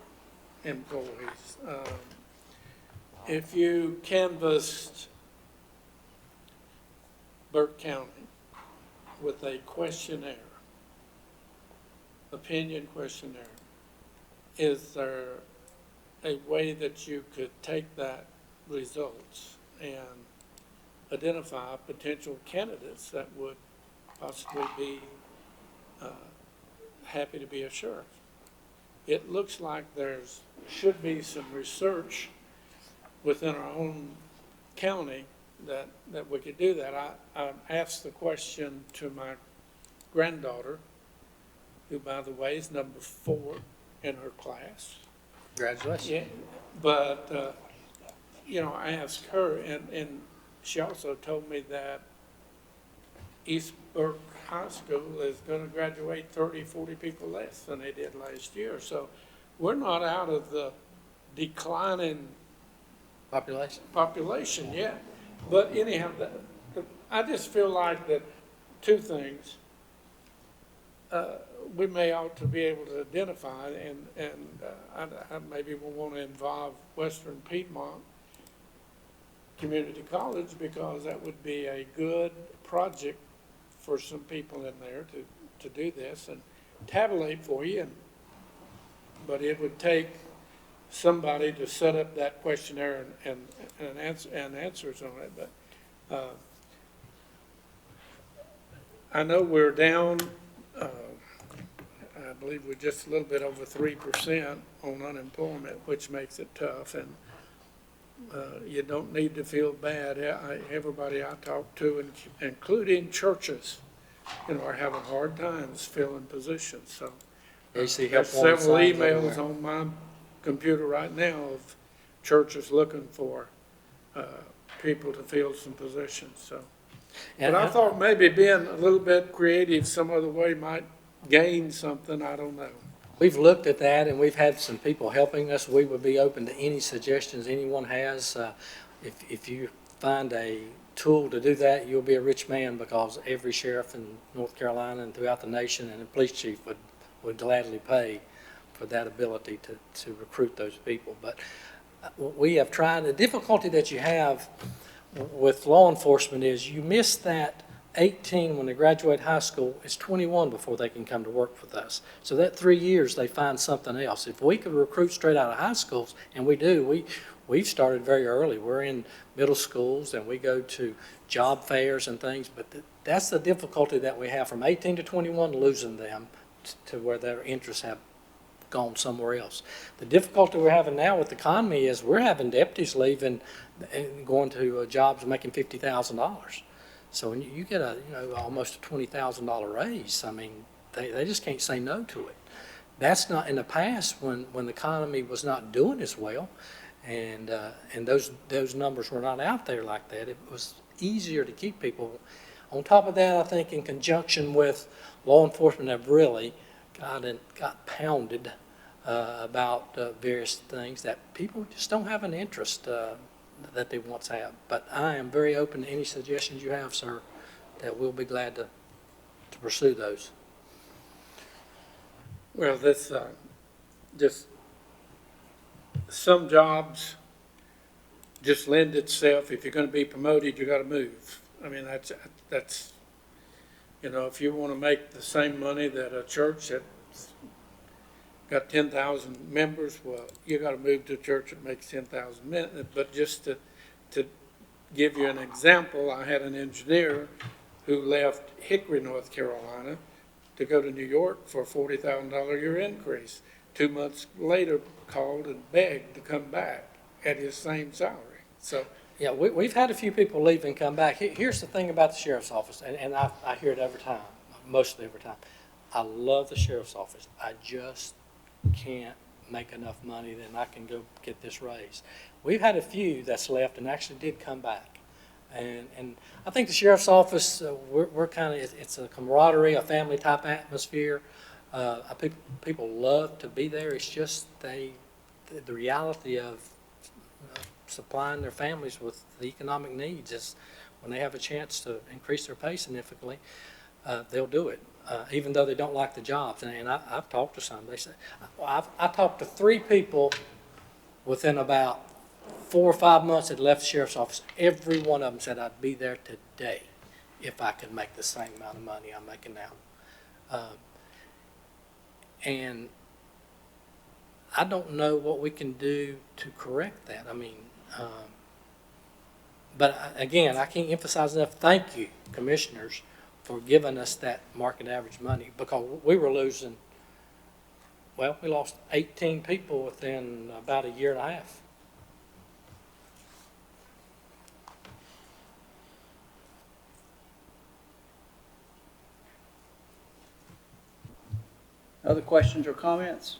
employees? If you canvassed Burke County with a questionnaire, opinion questionnaire, is there a way that you could take that results and identify potential candidates that would possibly be happy to be a sheriff? It looks like should be some research within our own county that we could do that. I asked the question to my granddaughter, who, by the way, is number 4 in her class. Congratulations. Yeah, but, I asked her, and she also told me that East Burke High School is going to graduate 30, 40 people less than they did last year. So we're not out of the declining population yet. But anyhow, I just feel like that two things we may ought to be able to identify, and I maybe will want to involve Western Piedmont Community College, because that would be a good project for some people in there to do this and tabulate for you. But it would take somebody to set up that questionnaire and answers on it. But I know we're down. I believe we're just a little bit over 3% on unemployment, which makes it tough. And you don't need to feel bad. Everybody I talk to, including churches, are having hard times filling positions. So there's several emails on my computer right now of churches looking for people to fill some positions. So, but I thought maybe being a little bit creative some other way might gain something. I don't know. We've looked at that, and we've had some people helping us. We would be open to any suggestions anyone has. If you find a tool to do that, you'll be a rich man, because every sheriff in North Carolina and throughout the nation and the police chief would gladly pay for that ability to recruit those people. But we have tried. The difficulty that you have with law enforcement is you miss that 18 when they graduate high school. It's 21 before they can come to work with us. So that 3 years, they find something else. If we could recruit straight out of high schools, and we do, we've started very early. We're in middle schools, and we go to job fairs and things, but that's the difficulty that we have from 18 to 21, losing them to where their interests have gone somewhere else. The difficulty we're having now with the economy is we're having deputies leaving and going to jobs making $50,000. So when you get almost a $20,000 raise, I mean, they just can't say no to it. That's not in the past when the economy was not doing as well, and those numbers were not out there like that. It was easier to keep people. On top of that, I think in conjunction with law enforcement have really got pounded about various things that people just don't have an interest that they once had. But I am very open to any suggestions you have, sir, that we'll be glad to pursue those. Well, this just, some jobs just lend itself, if you're gonna be promoted, you gotta move. I mean, that's, you know, if you wanna make the same money that a church that's got 10,000 members, well, you gotta move to a church that makes 10,000 but just to give you an example, I had an engineer who left Hickory, North Carolina, to go to New York for a $40,000 a year increase. 2 months later, called and begged to come back at his same salary. So, Yeah, we've had a few people leave and come back. Here's the thing about the sheriff's office, and I hear it every time, mostly every time. I love the sheriff's office. I just can't make enough money, then I can go get this raise. We've had a few that's left and actually did come back. And I think the sheriff's office, we're kind of, it's a camaraderie, a family type atmosphere. People love to be there. It's just the reality of supplying their families with the economic needs is when they have a chance to increase their pay significantly, they'll do it, even though they don't like the jobs. And I've talked to some. They say, I talked to 3 people within about 4 or 5 months that left the sheriff's office. Every one of them said, I'd be there today if I could make the same amount of money I'm making now. And I don't know what we can do to correct that. I mean, but again, I can't emphasize enough, thank you, commissioners, for giving us that market average money, because we were losing, well, we lost 18 people within about a year and a half. Other questions or comments?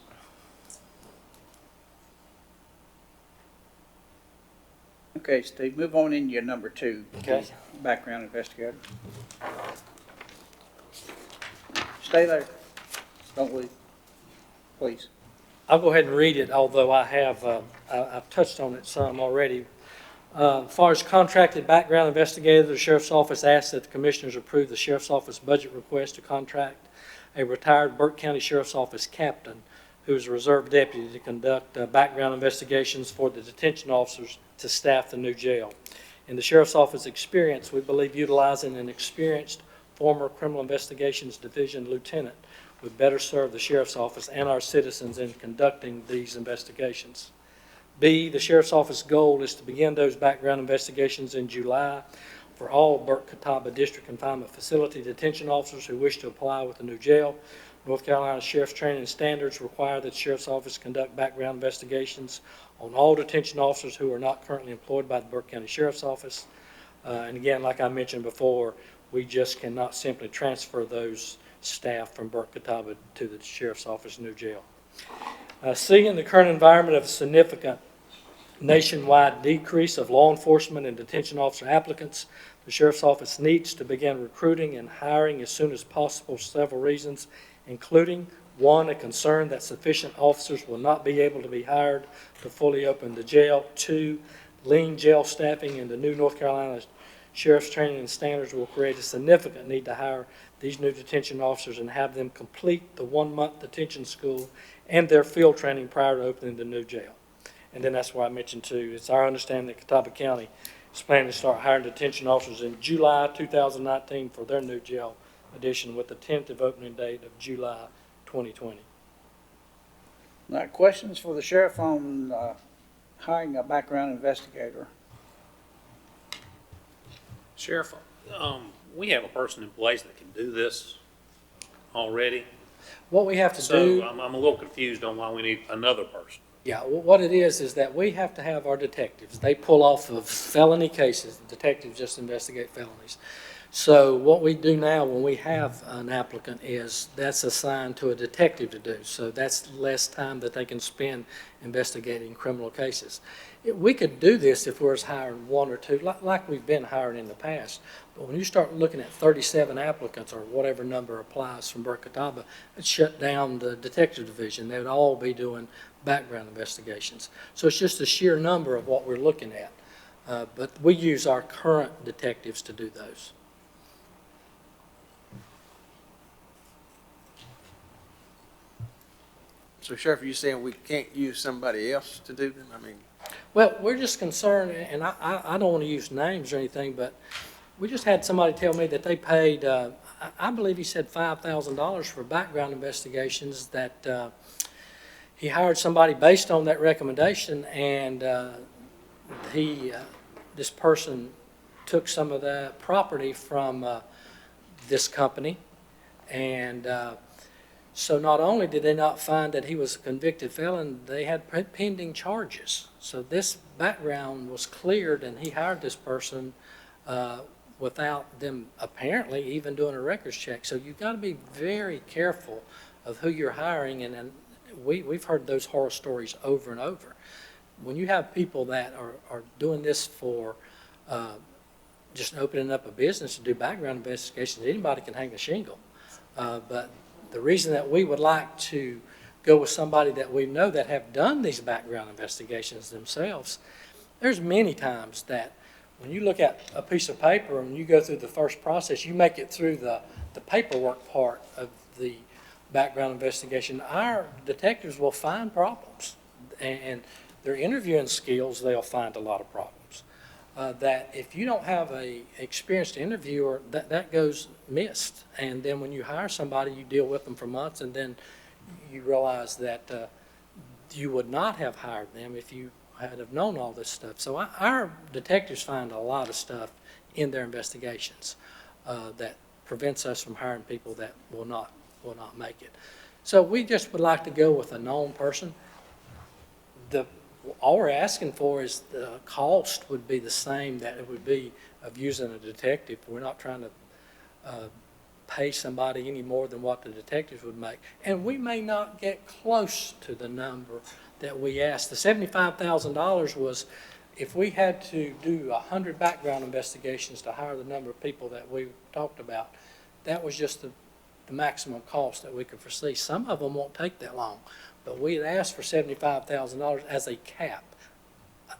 Okay, Steve, move on into your number 2. Okay. Background investigator. Stay there. Don't leave, please. I'll go ahead and read it, although I have, I've touched on it some already. As far as contracted background investigator, the sheriff's office asks that the commissioners approve the sheriff's office budget request to contract a retired Burke County Sheriff's Office captain who is a reserve deputy to conduct background investigations for the detention officers to staff the new jail. In the sheriff's office experience, we believe utilizing an experienced former criminal investigations division lieutenant would better serve the sheriff's office and our citizens in conducting these investigations. B, the sheriff's office goal is to begin those background investigations in July for all Burke-Catawba District Confinement Facility detention officers who wish to apply with the new jail. North Carolina Sheriff's Training and Standards require that the Sheriff's Office conduct background investigations on all detention officers who are not currently employed by the Burke County Sheriff's Office. And again, like I mentioned before, we just cannot simply transfer those staff from Burke-Catawba to the Sheriff's Office new jail. C, in the current environment of a significant nationwide decrease of law enforcement and detention officer applicants, the Sheriff's Office needs to begin recruiting and hiring as soon as possible for several reasons, including, 1, a concern that sufficient officers will not be able to be hired to fully open the jail. 2, lean jail staffing in the new North Carolina Sheriff's Training and Standards will create a significant need to hire these new detention officers and have them complete the 1-month detention school and their field training prior to opening the new jail. And then that's why I mentioned too, it's our understanding that Catawba County is planning to start hiring detention officers in July 2019 for their new jail addition with the tentative opening date of July 2020. Now, questions for the sheriff on hiring a background investigator? Sheriff, we have a person in place that can do this already. What we have to So do, I'm a little confused on why we need another person. yeah, what it is that we have to have our detectives. They pull off of felony cases. Detectives just investigate felonies. So what we do now when we have an applicant is that's assigned to a detective to do. So that's less time that they can spend investigating criminal cases. We could do this if we're hiring 1 or 2, like we've been hiring in the past. But when you start looking at 37 applicants or whatever number applies from Burke-Catawba, it shut down the detective division. They would all be doing background investigations. So it's just the sheer number of what we're looking at. But we use our current detectives to do those. So Sheriff, are you saying we can't use somebody else to do them? I mean, Well, we're just concerned, and I don't want to use names or anything, but we just had somebody tell me that they paid, I believe he said $5,000 for background investigations, that he hired somebody based on that recommendation, and this person took some of that property from this company, and so not only did they not find that he was a convicted felon, they had pending charges. So this background was cleared, and he hired this person without them apparently even doing a records check. So you've got to be very careful of who you're hiring, and we've heard those horror stories over and over. When you have people that are doing this for just opening up a business to do background investigations, anybody can hang the shingle. But the reason that we would like to go with somebody that we know that have done these background investigations themselves, there's many times that when you look at a piece of paper and you go through the first process, you make it through the paperwork part of the background investigation, our detectives will find problems. And their interviewing skills, they'll find a lot of problems. That if you don't have a experienced interviewer, that goes missed. And then when you hire somebody, you deal with them for months, and then you realize that you would not have hired them if you had have known all this stuff. So our detectives find a lot of stuff in their investigations that prevents us from hiring people that will not make it. So we just would like to go with a known person. All we're asking for is the cost would be the same that it would be of using a detective. We're not trying to pay somebody any more than what the detectives would make. And we may not get close to the number that we asked. The $75,000 was if we had to do 100 background investigations to hire the number of people that we talked about. That was just the maximum cost that we could foresee. Some of them won't take that long. But we had asked for $75,000 as a cap.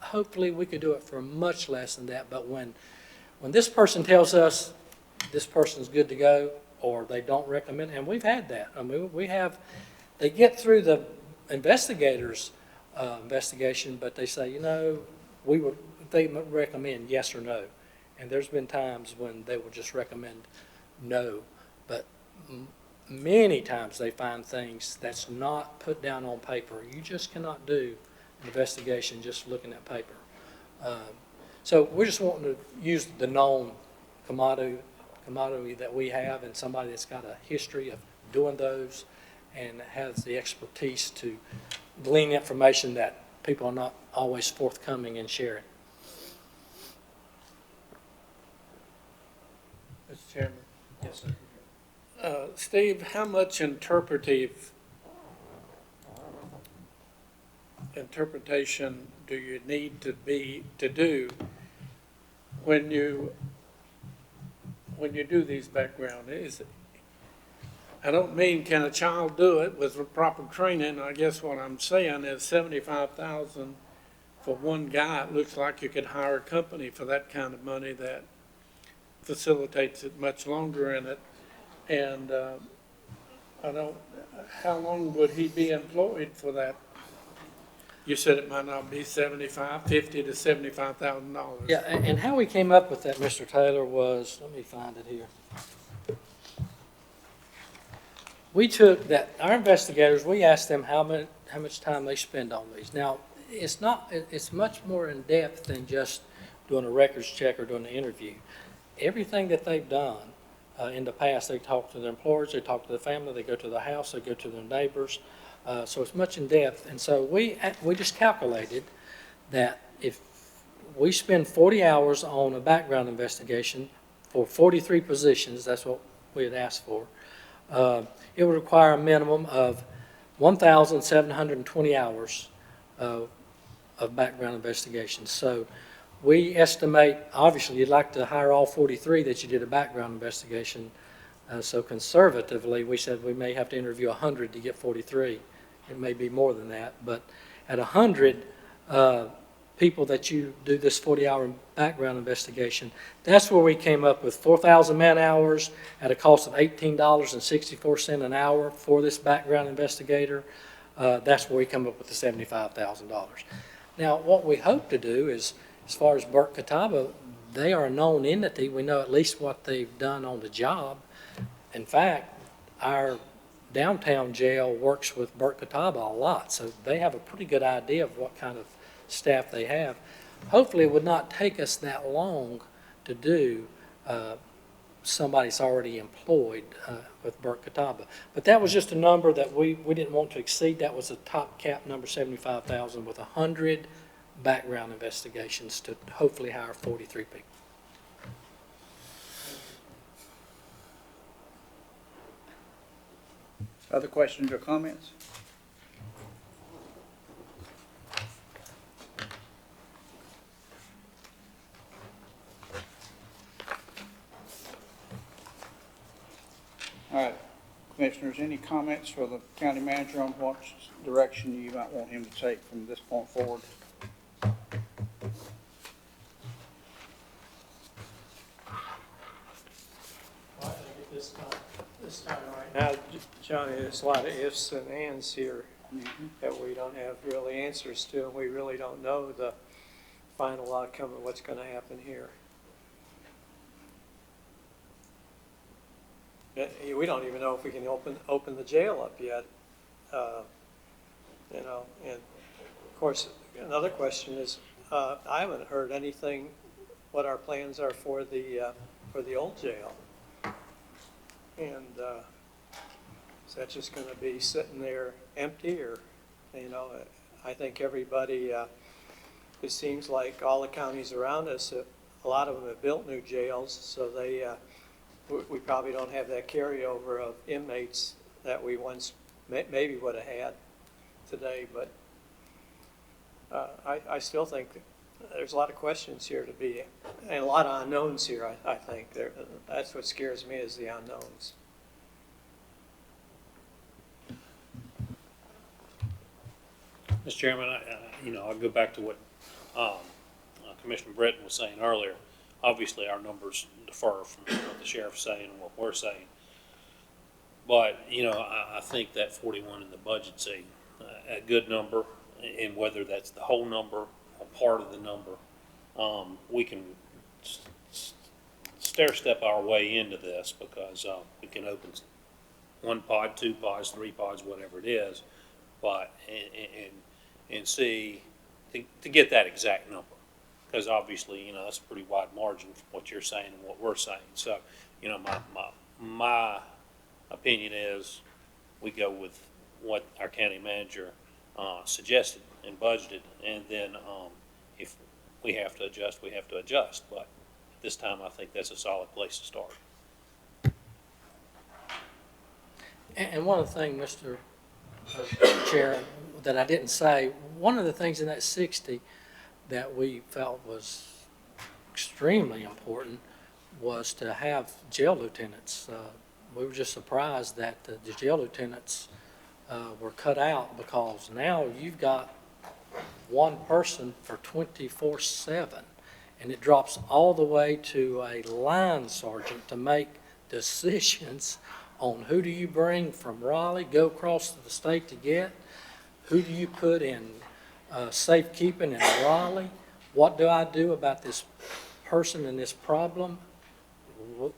Hopefully, we could do it for much less than that. But when this person tells us this person's good to go, or they don't recommend, and we've had that. I mean, they get through the investigator's investigation, but they say, they recommend yes or no. And there's been times when they will just recommend no. But many times they find things that's not put down on paper. You just cannot do an investigation just looking at paper. So we're just wanting to use the known commodity that we have, and somebody that's got a history of doing those and has the expertise to glean information that people are not always forthcoming in sharing. Mr. Chairman. Yes, sir. Steve, how much interpretation do you need to do when you do these background? I don't mean can a child do it with the proper training. I guess what I'm saying is $75,000 for one guy. It looks like you could hire a company for that kind of money that facilitates it much longer in it. And how long would he be employed for that? You said it might not be $50,000 to $75,000. Yeah, and how we came up with that, Mr. Taylor, was, let me find it here. We took that, our investigators, we asked them how much time they spend on these. Now, it's much more in depth than just doing a records check or doing an interview. Everything that they've done in the past, they talk to their employers, they talk to the family, they go to the house, they go to their neighbors. So it's much in depth. And so we just calculated that if we spend 40 hours on a background investigation for 43 positions, that's what we had asked for, it would require a minimum of 1,720 hours of background investigations. So we estimate, obviously, you'd like to hire all 43 that you did a background investigation. So conservatively, we said we may have to interview 100 to get 43. It may be more than that. But at 100 people that you do this 40-hour background investigation, that's where we came up with 4,000 man-hours at a cost of $18.64 an hour for this background investigator. That's where we come up with the $75,000. Now, what we hope to do is, as far as Burke Catawba, they are a known entity. We know at least what they've done on the job. In fact, our downtown jail works with Burke Catawba a lot, so they have a pretty good idea of what kind of staff they have. Hopefully, it would not take us that long to do somebody's already employed with Burke Catawba. But that was just a number that we didn't want to exceed. That was a top cap number, 75,000, with 100 background investigations to hopefully hire 43 people. Other questions or comments? All right, Commissioners, any comments for the county manager on what direction you might want him to take from this point forward? Now, Johnny, there's a lot of ifs and ands here that we don't have really answers to, and we really don't know the final outcome of what's going to happen here. We don't even know if we can open the jail up yet, you know. And of course, another question is, I haven't heard anything what our plans are for the old jail, and is that just going to be sitting there empty, or, you know? I think everybody. It seems like all the counties around us, a lot of them have built new jails, so they. We probably don't have that carryover of inmates that we once maybe would have had today, but I still think there's a lot of questions here to be, and a lot of unknowns here, I think. That's what scares me, is the unknowns. Mr. Chairman, I'll go back to what Commissioner Britton was saying earlier. Obviously, our numbers differ from what the sheriff's saying and what we're saying. But, I think that 41 in the budget's a good number, and whether that's the whole number or part of the number, we can stair-step our way into this, because we can open one pod, two pods, three pods, whatever it is, but and see to get that exact number. Because obviously, that's a pretty wide margin from what you're saying and what we're saying. So, my opinion is we go with what our county manager suggested and budgeted, and then if we have to adjust, we have to adjust. But this time, I think that's a solid place to start. And one of the things, Mr. Chair, that I didn't say, one of the things in that 60 that we felt was extremely important was to have jail lieutenants. We were just surprised that the jail lieutenants were cut out, because now you've got one person for 24/7, and it drops all the way to a line sergeant to make decisions on who do you bring from Raleigh, go across to the state to get, who do you put in safekeeping in Raleigh, what do I do about this person and this problem?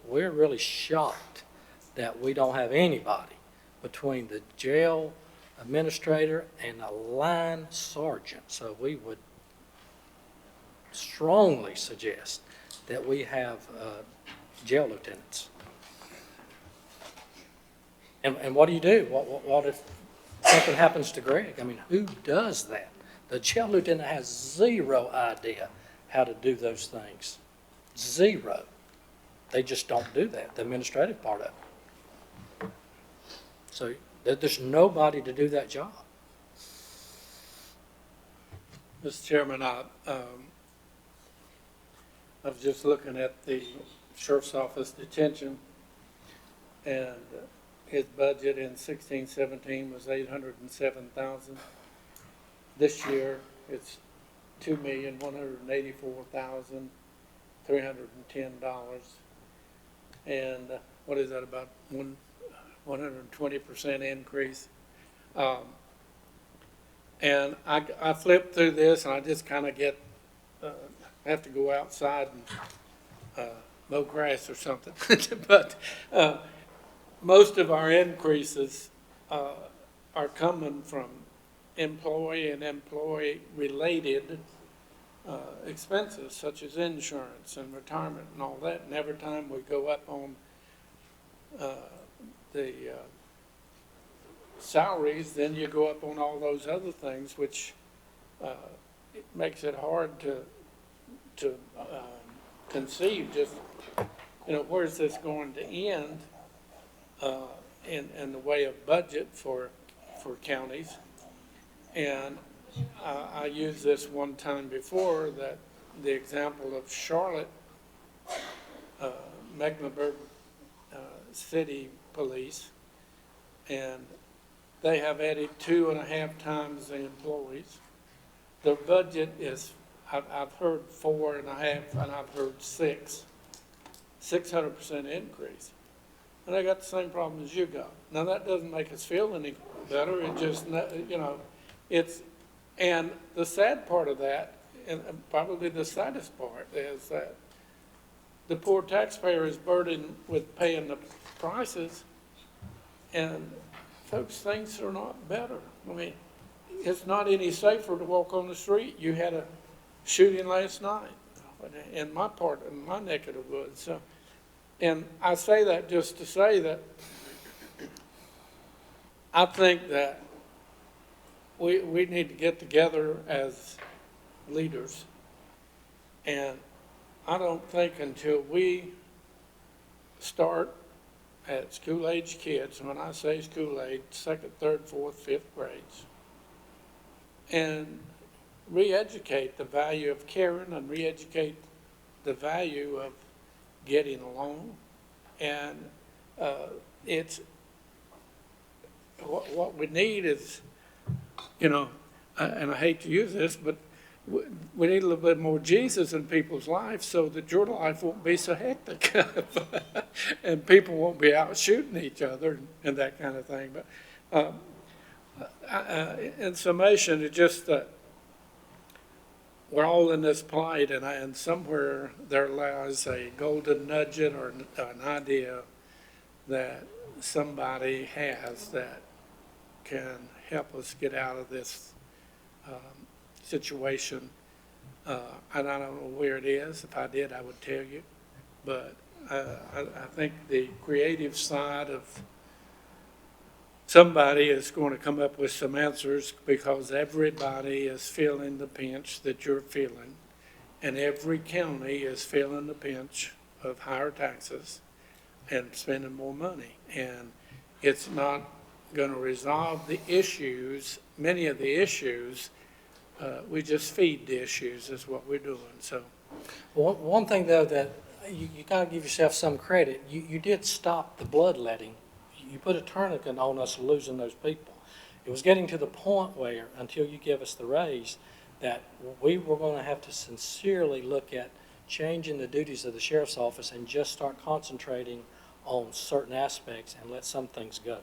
We're really shocked that we don't have anybody between the jail administrator and a line sergeant. So we would strongly suggest that we have jail lieutenants. And what do you do? What if something happens to Greg? I mean, who does that? The jail lieutenant has zero idea how to do those things. Zero. They just don't do that, the administrative part of it. So there's nobody to do that job. Mr. Chairman, I was just looking at the sheriff's office detention, and his budget in 16-17 was $807,000. This year, it's $2,184,310. And what is that, about 120% increase? And I flip through this and I just kind of get, have to go outside and mow grass or something. But most of our increases are coming from employee and employee-related expenses such as insurance and retirement and all that. And every time we go up on the salaries, then you go up on all those other things, which it makes it hard to conceive just, where's this going to end in the way of budget for counties. And I used this one time before, that the example of Charlotte, Mecklenburg City Police, and they have added 2.5 times the employees. Their budget is, I've heard 4.5, and I've heard 600% increase. And they got the same problem as you got. Now, that doesn't make us feel any better. It just, it's, and the sad part of that, and probably the saddest part, is that the poor taxpayer is burdened with paying the prices, and folks, things are not better. I mean, it's not any safer to walk on the street. You had a shooting last night in my neck of the woods. So, and I say that just to say that I think that we need to get together as leaders. And I don't think until we start at school-age kids, when I say school-age, 2nd, 3rd, 4th, 5th grades, and re-educate the value of caring and re-educate the value of getting along. And it's what we need is, and I hate to use this, but we need a little bit more Jesus in people's lives so that your life won't be so hectic and people won't be out shooting each other and that kind of thing. But in summation, it's just that we're all in this plight, and somewhere there lies a golden nugget or an idea that somebody has that can help us get out of this situation. And I don't know where it is. If I did, I would tell you. But I think the creative side of somebody is going to come up with some answers, because everybody is feeling the pinch that you're feeling, and every county is feeling the pinch of higher taxes and spending more money. And it's not going to resolve the issues, many of the issues. We just feed the issues is what we're doing. So, One thing, though, that you got to give yourself some credit, you did stop the bloodletting. You put a tourniquet on us losing those people. It was getting to the point where, until you give us the raise, that we were going to have to sincerely look at changing the duties of the sheriff's office and just start concentrating on certain aspects and let some things go.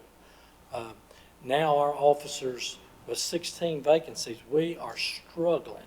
Now our officers, with 16 vacancies, we are struggling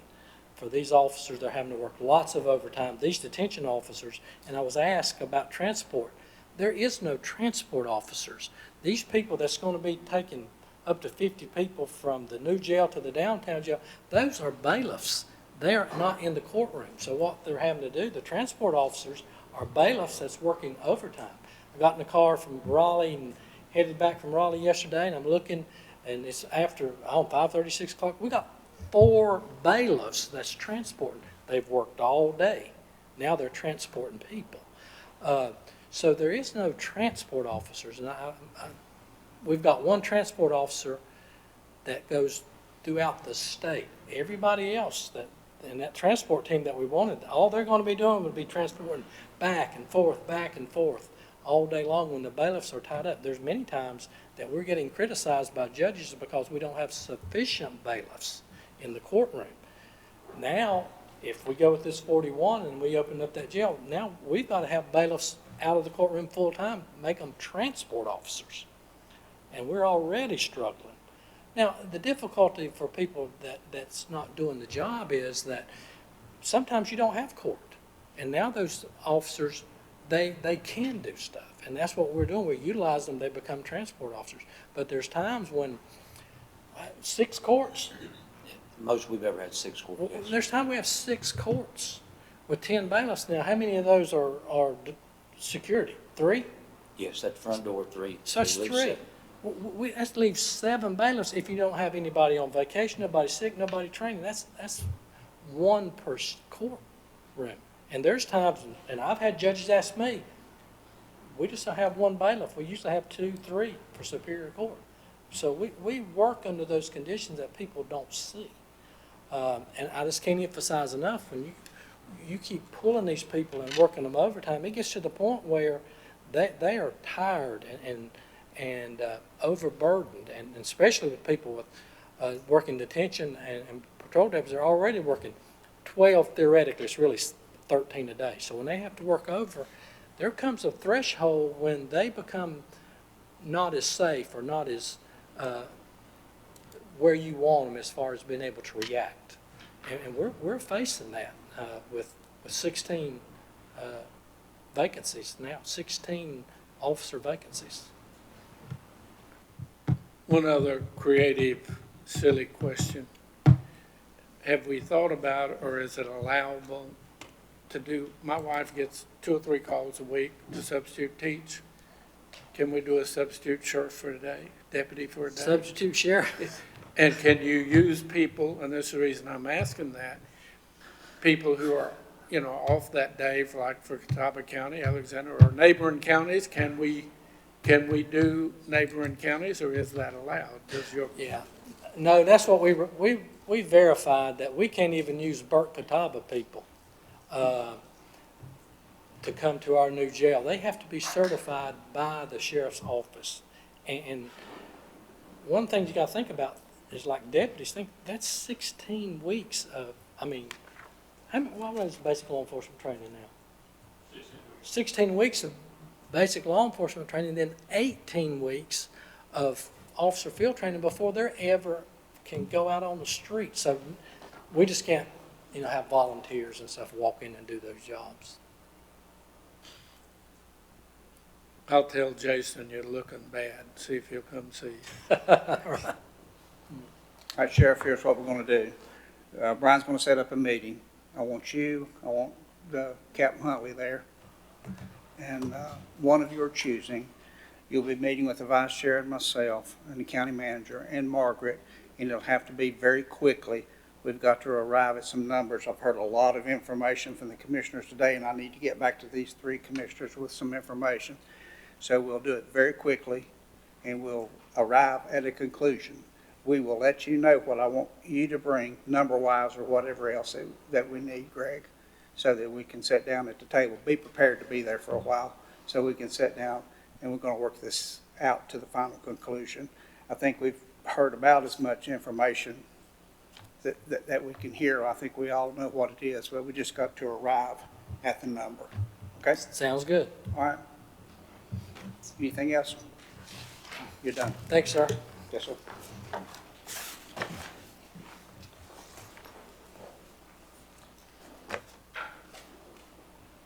for these officers. They're having to work lots of overtime. These detention officers, and I was asked about transport. There is no transport officers. These people that's going to be taking up to 50 people from the new jail to the downtown jail, those are bailiffs. They are not in the courtroom. So what they're having to do, the transport officers are bailiffs that's working overtime. I got in the car from Raleigh and headed back from Raleigh yesterday, and I'm looking, and it's after 5:30, 6 o'clock. We got 4 bailiffs that's transporting. They've worked all day. Now they're transporting people. So there is no transport officers. And we've got one transport officer that goes throughout the state. Everybody else in that transport team that we wanted, all they're going to be doing would be transporting back and forth all day long when the bailiffs are tied up. There's many times that we're getting criticized by judges because we don't have sufficient bailiffs in the courtroom. Now, if we go with this 41 and we open up that jail, now we've got to have bailiffs out of the courtroom full time, make them transport officers. And we're already struggling. Now, the difficulty for people that's not doing the job is that sometimes you don't have court. And now those officers, they can do stuff. And that's what we're doing. We utilize them, they become transport officers. But there's times when 6 courts, Most we've ever had 6 court well, cases. there's time we have 6 courts with 10 bailiffs. Now, how many of those are security? 3? Yes, at the front door, 3. So that's at least 3. 7. That leaves 7 bailiffs if you don't have anybody on vacation, nobody sick, nobody training. That's 1 per courtroom. And there's times, and I've had judges ask me, we just don't have 1 bailiff. We usually have 2, 3 for Superior Court. So we work under those conditions that people don't see. And I just can't emphasize enough, when you keep pulling these people and working them overtime, it gets to the point where they are tired and overburdened, and especially with people with working detention and patrol deputies, they're already working 12 theoretically, it's really 13 a day. So when they have to work over, there comes a threshold when they become not as safe or not as where you want them as far as being able to react. And we're facing that with 16 vacancies now, 16 officer vacancies. One other creative, silly question. Have we thought about, or is it allowable to do, my wife gets 2 or 3 calls a week to substitute teach. Can we do a substitute sheriff for a day, deputy for a day? Substitute sheriff. And can you use people, and this is the reason I'm asking that, people who are, off that day, for Catawba County, Alexander, or neighboring counties, can we do neighboring counties, or is that allowed? Yeah. No, that's what we verified, that we can't even use Burke Catawba people to come to our new jail. They have to be certified by the sheriff's office. And one thing you got to think about is, like deputies, think that's 16 weeks of, what is basic law enforcement training now? 16 weeks of basic law enforcement training, then 18 weeks of officer field training before they ever can go out on the street. So we just can't, have volunteers and stuff walk in and do those jobs. I'll tell Jason you're looking bad, see if he'll come see you. All right, Sheriff, here's what we're going to do. Brian's going to set up a meeting. I want Captain Huntley there, and one of your choosing. You'll be meeting with the vice chair and myself and the county manager and Margaret, and it'll have to be very quickly. We've got to arrive at some numbers. I've heard a lot of information from the commissioners today, and I need to get back to these 3 commissioners with some information. So we'll do it very quickly, and we'll arrive at a conclusion. We will let you know what I want you to bring, number-wise or whatever else that we need, Greg, so that we can sit down at the table. Be prepared to be there for a while so we can sit down, and we're going to work this out to the final conclusion. I think we've heard about as much information that we can hear. I think we all know what it is, but we just got to arrive at the number. Okay? Sounds good. All right. Anything else? You're done. Thanks, sir. Yes, sir.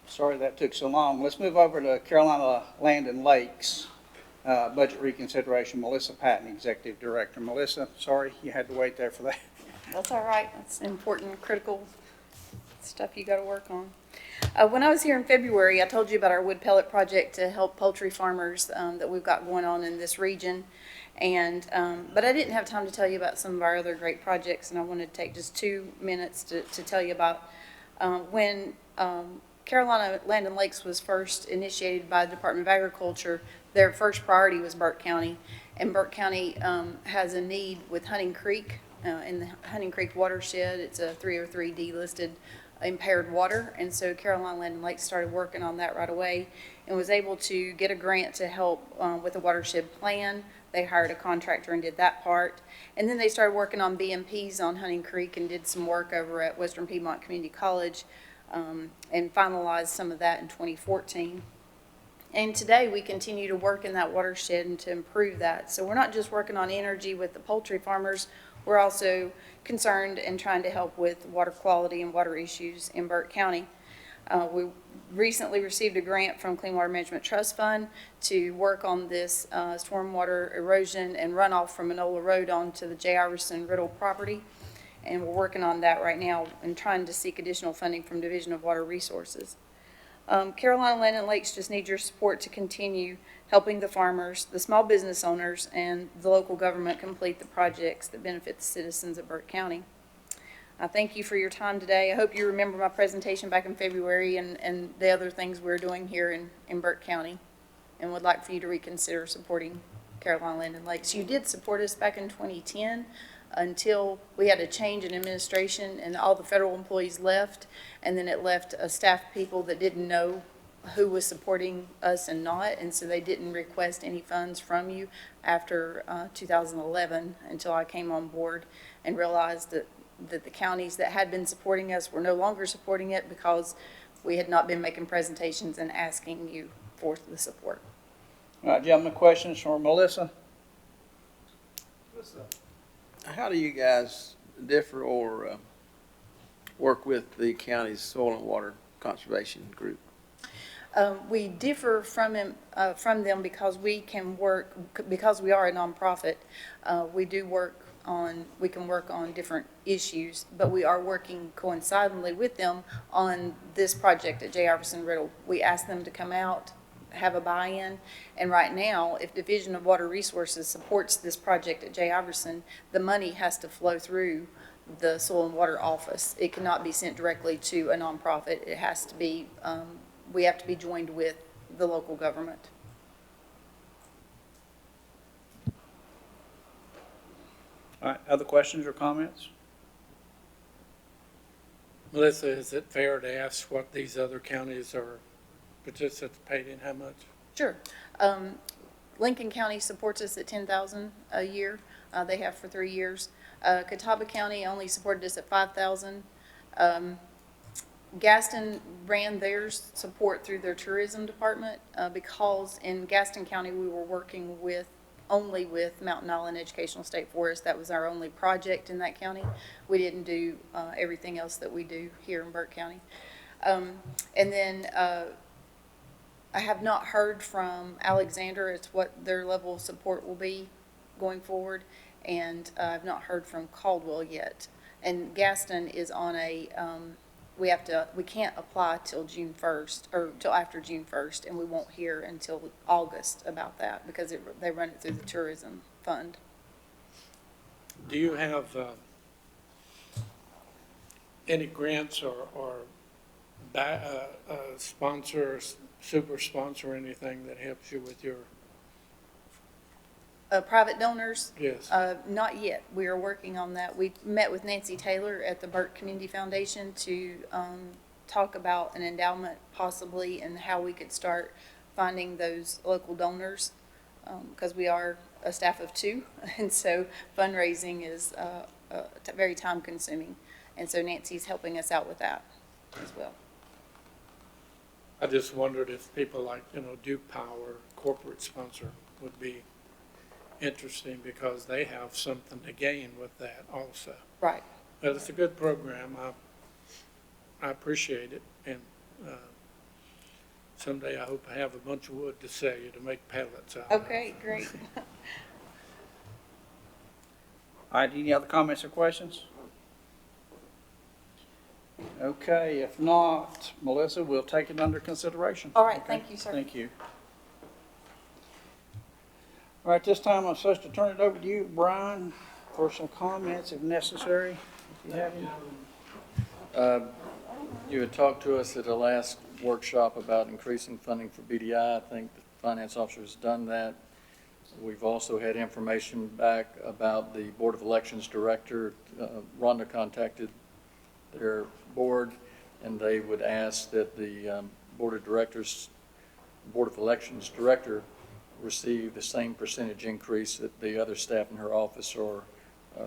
Sorry that took so long. Let's move over to Carolina Land and Lakes, budget reconsideration. Melissa Patton, Executive Director. Melissa, sorry you had to wait there for that. That's all right. That's important, critical stuff you got to work on. When I was here in February, I told you about our wood pellet project to help poultry farmers that we've got going on in this region. And but I didn't have time to tell you about some of our other great projects, and I wanted to take just 2 minutes to tell you about when Carolina Land and Lakes was first initiated by the Department of Agriculture. Their first priority was Burke County, and Burke County has a need with Hunting Creek in the Hunting Creek watershed. It's a 303D listed impaired water, and so Carolina Land and Lakes started working on that right away and was able to get a grant to help with the watershed plan. They hired a contractor and did that part, and then they started working on BMPs on Hunting Creek and did some work over at Western Piedmont Community College and finalized some of that in 2014. And today, we continue to work in that watershed and to improve that. So we're not just working on energy with the poultry farmers, we're also concerned and trying to help with water quality and water issues in Burke County. We recently received a grant from Clean Water Management Trust Fund to work on this stormwater erosion and runoff from Manola Road onto the J. Iverson Riddle property. And we're working on that right now and trying to seek additional funding from Division of Water Resources. Carolina Land and Lakes just need your support to continue helping the farmers, the small business owners, and the local government complete the projects that benefit the citizens of Burke County. I thank you for your time today. I hope you remember my presentation back in February and the other things we're doing here in Burke County, and would like for you to reconsider supporting Carolina Land and Lakes. You did support us back in 2010 until we had a change in administration and all the federal employees left, and then it left staff people that didn't know who was supporting us and not, and so they didn't request any funds from you after 2011 until I came on board and realized that the counties that had been supporting us were no longer supporting it because we had not been making presentations and asking you for the support. All right, gentlemen, questions for Melissa? How do you guys differ or work with the county's soil and water conservation group? We differ from them because we can work, because we are a nonprofit, we can work on different issues, but we are working coincidentally with them on this project at J. Iverson Riddle. We asked them to come out, have a buy-in, and right now, if Division of Water Resources supports this project at J. Iverson, the money has to flow through the Soil and Water Office. It cannot be sent directly to a nonprofit. It has to be, we have to be joined with the local government. All right, other questions or comments? Melissa, is it fair to ask what these other counties are participating, how much? Sure. Lincoln County supports us at $10,000 a year. They have for 3 years. Catawba County only supported us at $5,000. Gaston ran their support through their tourism department because in Gaston County we were working only with Mountain Island Educational State Forest. That was our only project in that county. We didn't do everything else that we do here in Burke County. And then I have not heard from Alexander as what their level of support will be going forward, and I've not heard from Caldwell yet. And Gaston is on a, we can't apply till June 1st, or till after June 1st, and we won't hear until August about that because they run it through the tourism fund. Do you have any grants or sponsors, super sponsor, anything that helps you with your? Private donors? Yes. Not yet. We are working on that. We met with Nancy Taylor at the Burke Community Foundation to talk about an endowment possibly and how we could start finding those local donors because we are a staff of 2, and so fundraising is very time consuming. And so Nancy's helping us out with that as well. I just wondered if people like, Duke Power, corporate sponsor, would be interesting because they have something to gain with that also. Right. But it's a good program. I appreciate it, and someday I hope I have a bunch of wood to sell you to make pellets out of. Okay, great. All right, any other comments or questions? Okay, if not, Melissa, we'll take it under consideration. All right, Okay? thank you, sir. Thank you. All right, this time I'm supposed to turn it over to you, Brian, for some comments if necessary, if you have any. You had talked to us at the last workshop about increasing funding for BDI. I think the finance officer has done that. We've also had information back about the Board of Elections Director. Rhonda contacted their board, and they would ask that the Board of Elections Director receive the same percentage increase that the other staff in her office are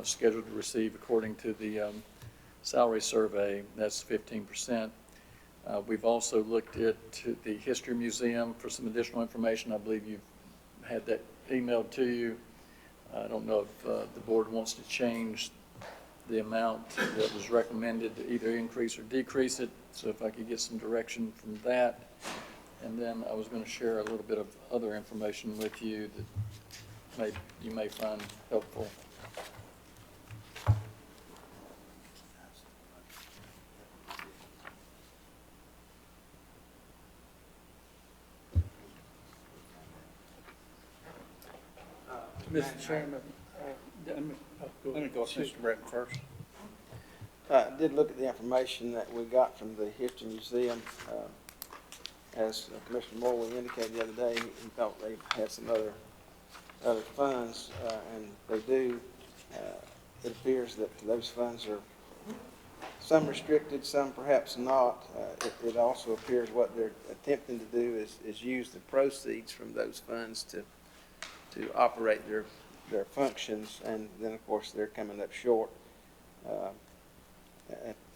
scheduled to receive according to the salary survey. That's 15%. We've also looked at the History Museum for some additional information. I believe you've had that emailed to you. I don't know if the board wants to change the amount that was recommended, to either increase or decrease it. So if I could get some direction from that. And then I was going to share a little bit of other information with you that you may find helpful. Mr. Chairman, Let me go with Mr. Britton first. I did look at the information that we got from the History Museum. As Commissioner Morley indicated the other day, he thought they had some other funds, and they do. It appears that those funds are some restricted, some perhaps not. It also appears what they're attempting to do is use the proceeds from those funds to operate their functions, and then of course they're coming up short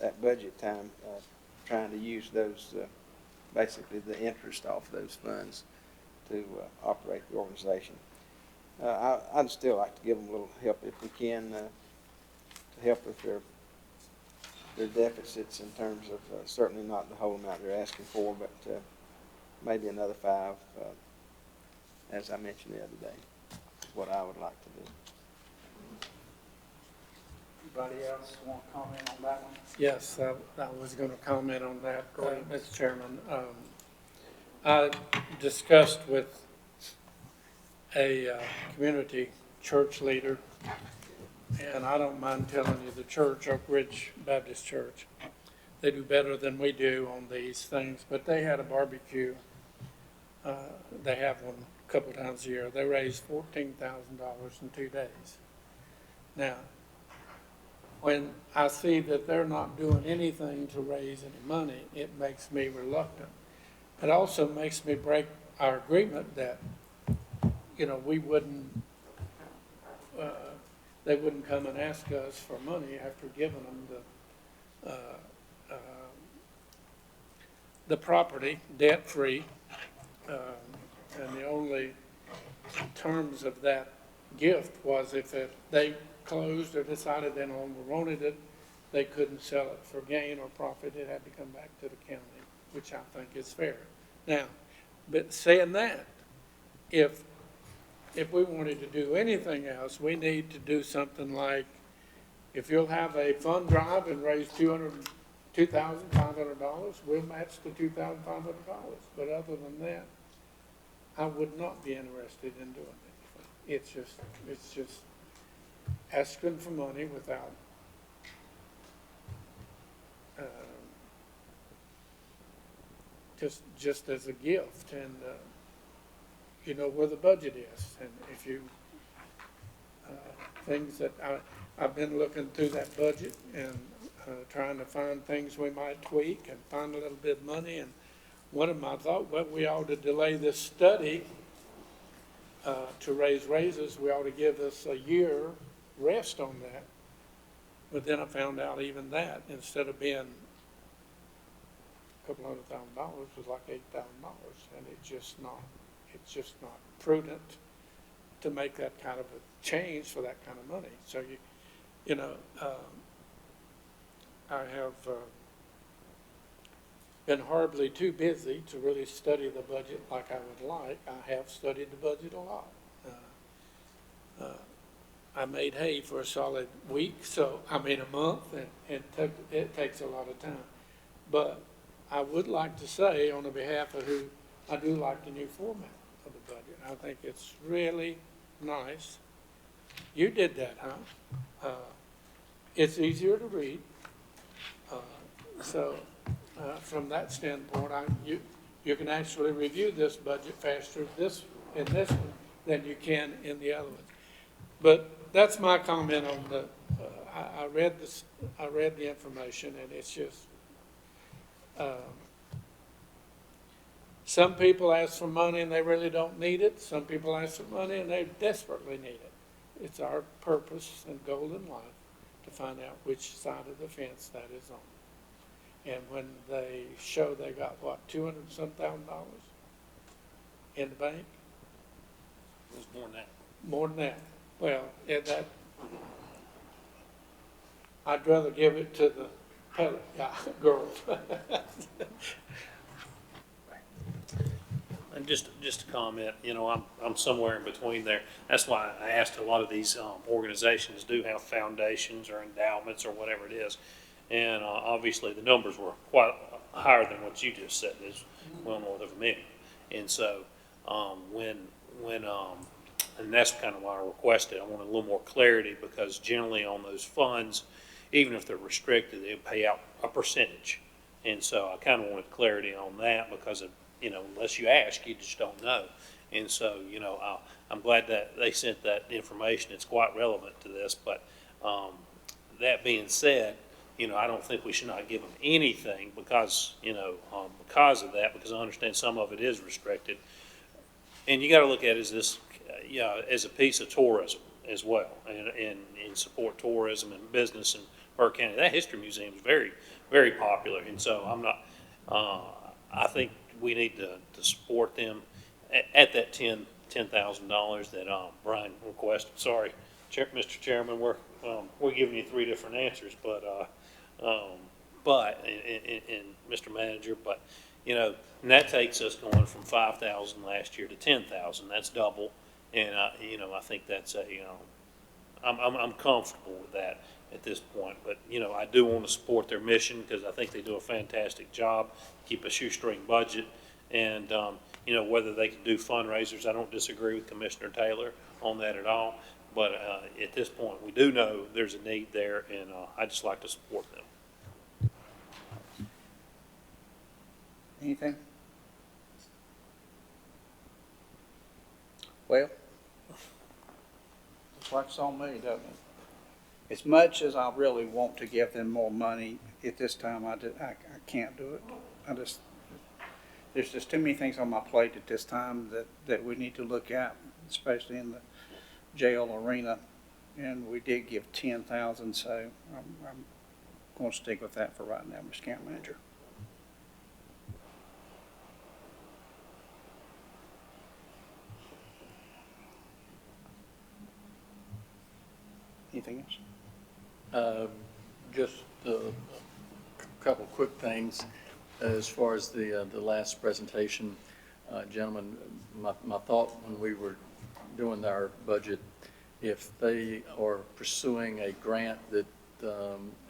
at budget time, trying to use those, basically the interest off those funds to operate the organization. I'd still like to give them a little help if we can, to help with their deficits in terms of certainly not the whole amount they're asking for, but maybe another 5, as I mentioned the other day, is what I would like to do. Anybody else want to comment on that one? yes, I was going to comment on that, Mr. Chairman. I discussed with a community church leader, and I don't mind telling you, the church, Oak Ridge Baptist Church, they do better than we do on these things, but they had a barbecue. They have one a couple times a year. They raised $14,000 in 2 days. Now, when I see that they're not doing anything to raise any money, it makes me reluctant. It also makes me break our agreement that, we wouldn't, they wouldn't come and ask us for money after giving them the property debt-free. And the only terms of that gift was if they closed or decided they no longer wanted it, they couldn't sell it for gain or profit. It had to come back to the county, which I think is fair. Now, but saying that, if we wanted to do anything else, we need to do something like, if you'll have a fund drive and raise $2,500, we'll match the $2,500. But other than that, I would not be interested in doing anything. It's just asking for money without just as a gift, and you know where the budget is, and if you things that I've been looking through that budget and trying to find things we might tweak and find a little bit of money, and one of my thought, well, we ought to delay this study to raise raises. We ought to give us a year rest on that. But then I found out even that, instead of being a couple $100,000, was like $8,000, and it's just not prudent to make that kind of a change for that kind of money. So I have been horribly too busy to really study the budget like I would like. I have studied the budget a lot. I made hay for a solid week, a month, and it takes a lot of time. But I would like to say, on the behalf of who, I do like the new format of the budget. I think it's really nice. You did that, huh? It's easier to read. From that standpoint, you can actually review this budget faster in this one than you can in the other one. But that's my comment on the. I read the information, and it's just. Some people ask for money and they really don't need it. Some people ask for money and they desperately need it. It's our purpose and goal in life to find out which side of the fence that is on. And when they show they got, what, 200-some thousand dollars in the bank? It was more than that. More than that. Well, that, I'd rather give it to the pellet guy, girls. And just to comment, you know, I'm somewhere in between there. That's why I asked a lot of these organizations do have foundations or endowments or whatever it is. And obviously the numbers were quite higher than what you just said, is well north of $1 million. And so and that's kind of why I requested, I wanted a little more clarity, because generally on those funds, even if they're restricted, they pay out a percentage. And so I kind of wanted clarity on that, because of, you know, unless you ask, you just don't know. And so, you know, I'm glad that they sent that information. It's quite relevant to this. But that being said, you know, I don't think we should not give them anything because, you know, because of that, because I understand some of it is restricted. And you got to look at it as this, as a piece of tourism as well, and support tourism and business in Burke County. That history museum is very, very popular. And so I'm not, I think we need to support them at that $10,000 that Brian requested. Sorry, Mr. Chairman, we're giving you 3 different answers, but Mr. Manager, but you know, and that takes us going from 5,000 last year to 10,000. That's double, and you know, I think that's a, you know, I'm comfortable with that at this point. But you know, I do want to support their mission, because I think they do a fantastic job, keep a shoestring budget, and you know, whether they can do fundraisers, I don't disagree with Commissioner Taylor on that at all. But at this point, we do know there's a need there, and I just like to support them. Anything? Well, looks like it's on me, doesn't it? As much as I really want to give them more money, at this time, I can't do it. There's just too many things on my plate at this time that we need to look at, especially in the jail arena. And we did give 10,000, so I'm going to stick with that for right now, Mr. County Manager. Anything else? Just a couple quick things. As far as the last presentation, gentlemen, my thought when we were doing our budget, if they are pursuing a grant that,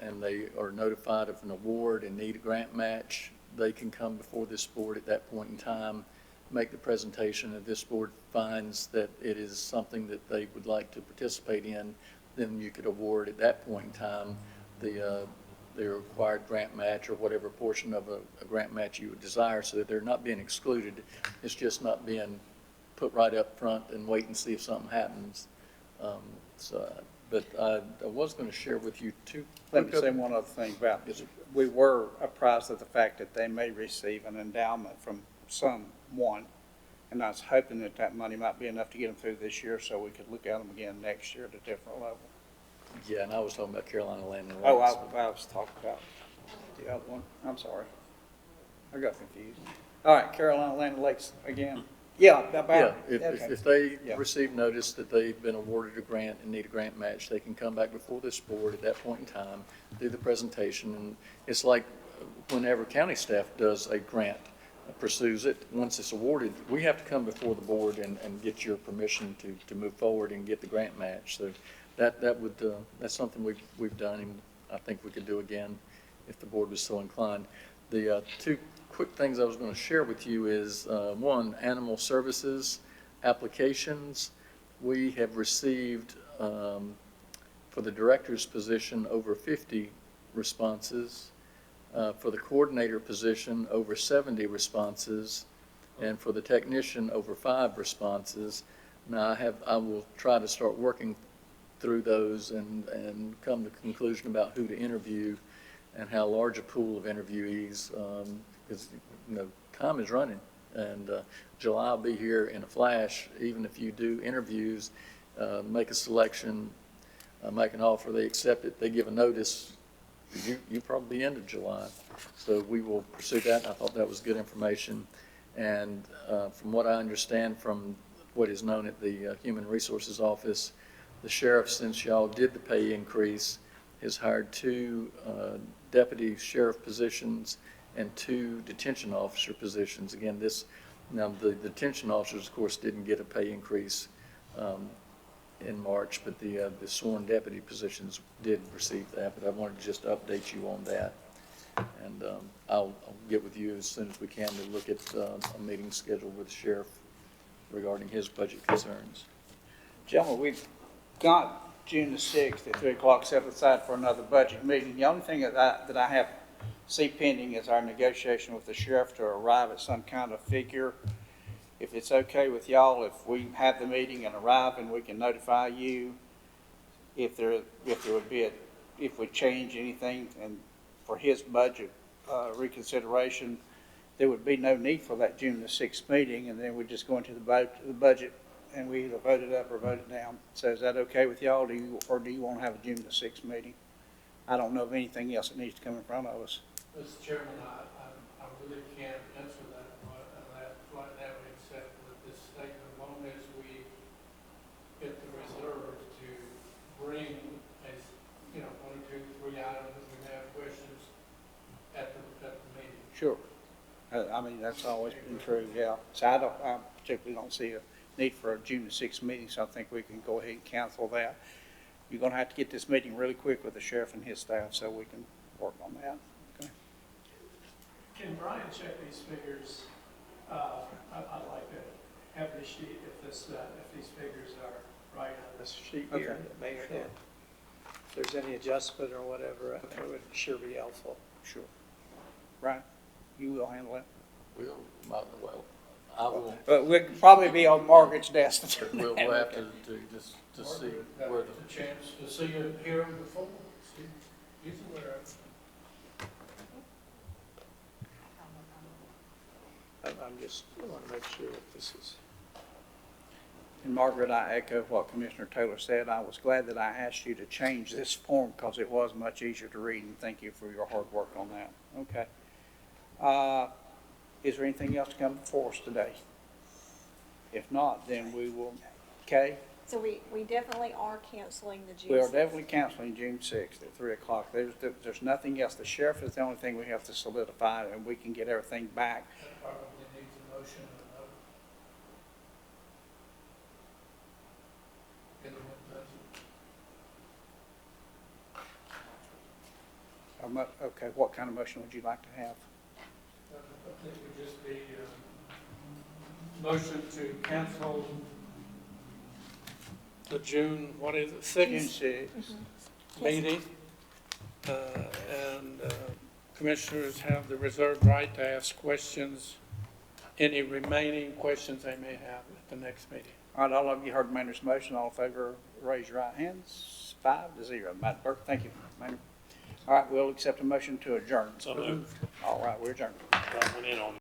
and they are notified of an award and need a grant match, they can come before this board at that point in time, make the presentation, and this board finds that it is something that they would like to participate in, then you could award at that point in time the required grant match, or whatever portion of a grant match you would desire, so that they're not being excluded. It's just not being put right up front and wait and see if something happens. But I was going to share with you two. Let me say one other thing about this. We were apprised of the fact that they may receive an endowment from someone, and I was hoping that that money might be enough to get them through this year, so we could look at them again next year at a different level. Yeah, and I was talking about Carolina Land and Oh, Lakes. I was talking about the other one. I'm sorry. I got confused. All right, Carolina Land and Lakes again. Yeah, about. Yeah, Okay. if they Yeah. receive notice that they've been awarded a grant and need a grant match, they can come back before this board at that point in time, do the presentation, and it's like whenever county staff does a grant, pursues it, once it's awarded, we have to come before the board and get your permission to move forward and get the grant match. So that's something we've done, and I think we could do again if the board was so inclined. The two quick things I was going to share with you is, one, animal services applications. We have received, for the director's position, over 50 responses. For the coordinator position, over 70 responses. And for the technician, over 5 responses. Now, I will try to start working through those and come to a conclusion about who to interview and how large a pool of interviewees, because you know, time is running, and July will be here in a flash. Even if you do interviews, make a selection, make an offer, they accept it, they give a notice, You probably end of July. So we will pursue that. I thought that was good information. And from what I understand from what is known at the Human Resources Office, the sheriff, since y'all did the pay increase, has hired 2 deputy sheriff positions and 2 detention officer positions. Again, now the detention officers, of course, didn't get a pay increase in March, but the sworn deputy positions did receive that. But I wanted to just update you on that. And I'll get with you as soon as we can to look at a meeting scheduled with the sheriff regarding his budget concerns. Gentlemen, we've got June the 6th at 3 o'clock set aside for another budget meeting. The only thing that I have see pending is our negotiation with the sheriff to arrive at some kind of figure. If it's okay with y'all, if we have the meeting and arrive and we can notify you if we change anything and for his budget reconsideration, there would be no need for that June the 6th meeting, and then we just go into the budget and we either vote it up or vote it down. So is that okay with y'all, or do you want to have a June the 6th meeting? I don't know of anything else that needs to come in front of us. Mr. Chairman, I really can't answer that, except with this statement, as long as we get the reserve to bring a, 1 or 2, 3 items that we have questions at the meeting. Sure. I mean, that's always been true, yeah. So I particularly don't see a need for a June the 6th meeting, so I think we can go ahead and cancel that. You're gonna have to get this meeting really quick with the sheriff and his staff so we can work on that. Okay. Can Brian check these figures? I'd like to have this sheet if these figures are right on this sheet here Okay. that Mayor did. If there's any adjustment or whatever, it would sure be helpful. Sure. Right? You will handle that? I will, But we'll probably be on Margaret's desk. we'll have to just see where The chance to see it, hear him before, see, he's aware of it. I'm just, I want to make sure that this is. And Margaret, I echo what Commissioner Taylor said. I was glad that I asked you to change this form because it was much easier to read, and thank you for your hard work on that. Okay. Is there anything else to come before us today? If not, then we will, okay? So we definitely are canceling the June. We are 6th. definitely canceling June 6th at 3 o'clock. There's nothing else. The sheriff is the only thing we have to solidify, and we can get everything back. That probably needs a motion and a vote. Okay, what kind of motion would you like to have? I think it would just be motion to cancel the June, what is it, 6th? June 6th. Meeting. And commissioners have the reserved right to ask questions, any remaining questions they may have at the next meeting. All right, all of you heard Maynard's motion. All in favor, raise your right hands. 5-0. Madam Clerk, thank you, Maynard. All right, we'll accept a motion to adjourn. So moved. All right, we're adjourned. That went in on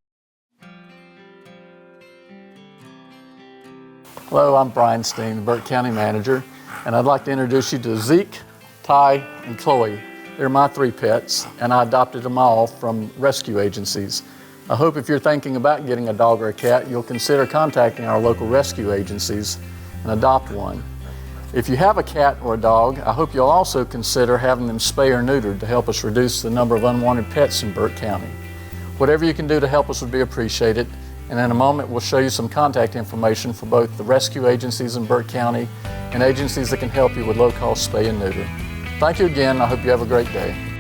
Hello, I'm Brian Steen, the Burke County Manager, and I'd like to introduce you to Zeke, Ty, and Chloe. They're my 3 pets, and I adopted them all from rescue agencies. I hope if you're thinking about getting a dog or a cat, you'll consider contacting our local rescue agencies and adopt one. If you have a cat or a dog, I hope you'll also consider having them spay or neutered to help us reduce the number of unwanted pets in Burke County. Whatever you can do to help us would be appreciated. And in a moment, we'll show you some contact information for both the rescue agencies in Burke County and agencies that can help you with low-cost spay and neuter. Thank you again. I hope you have a great day.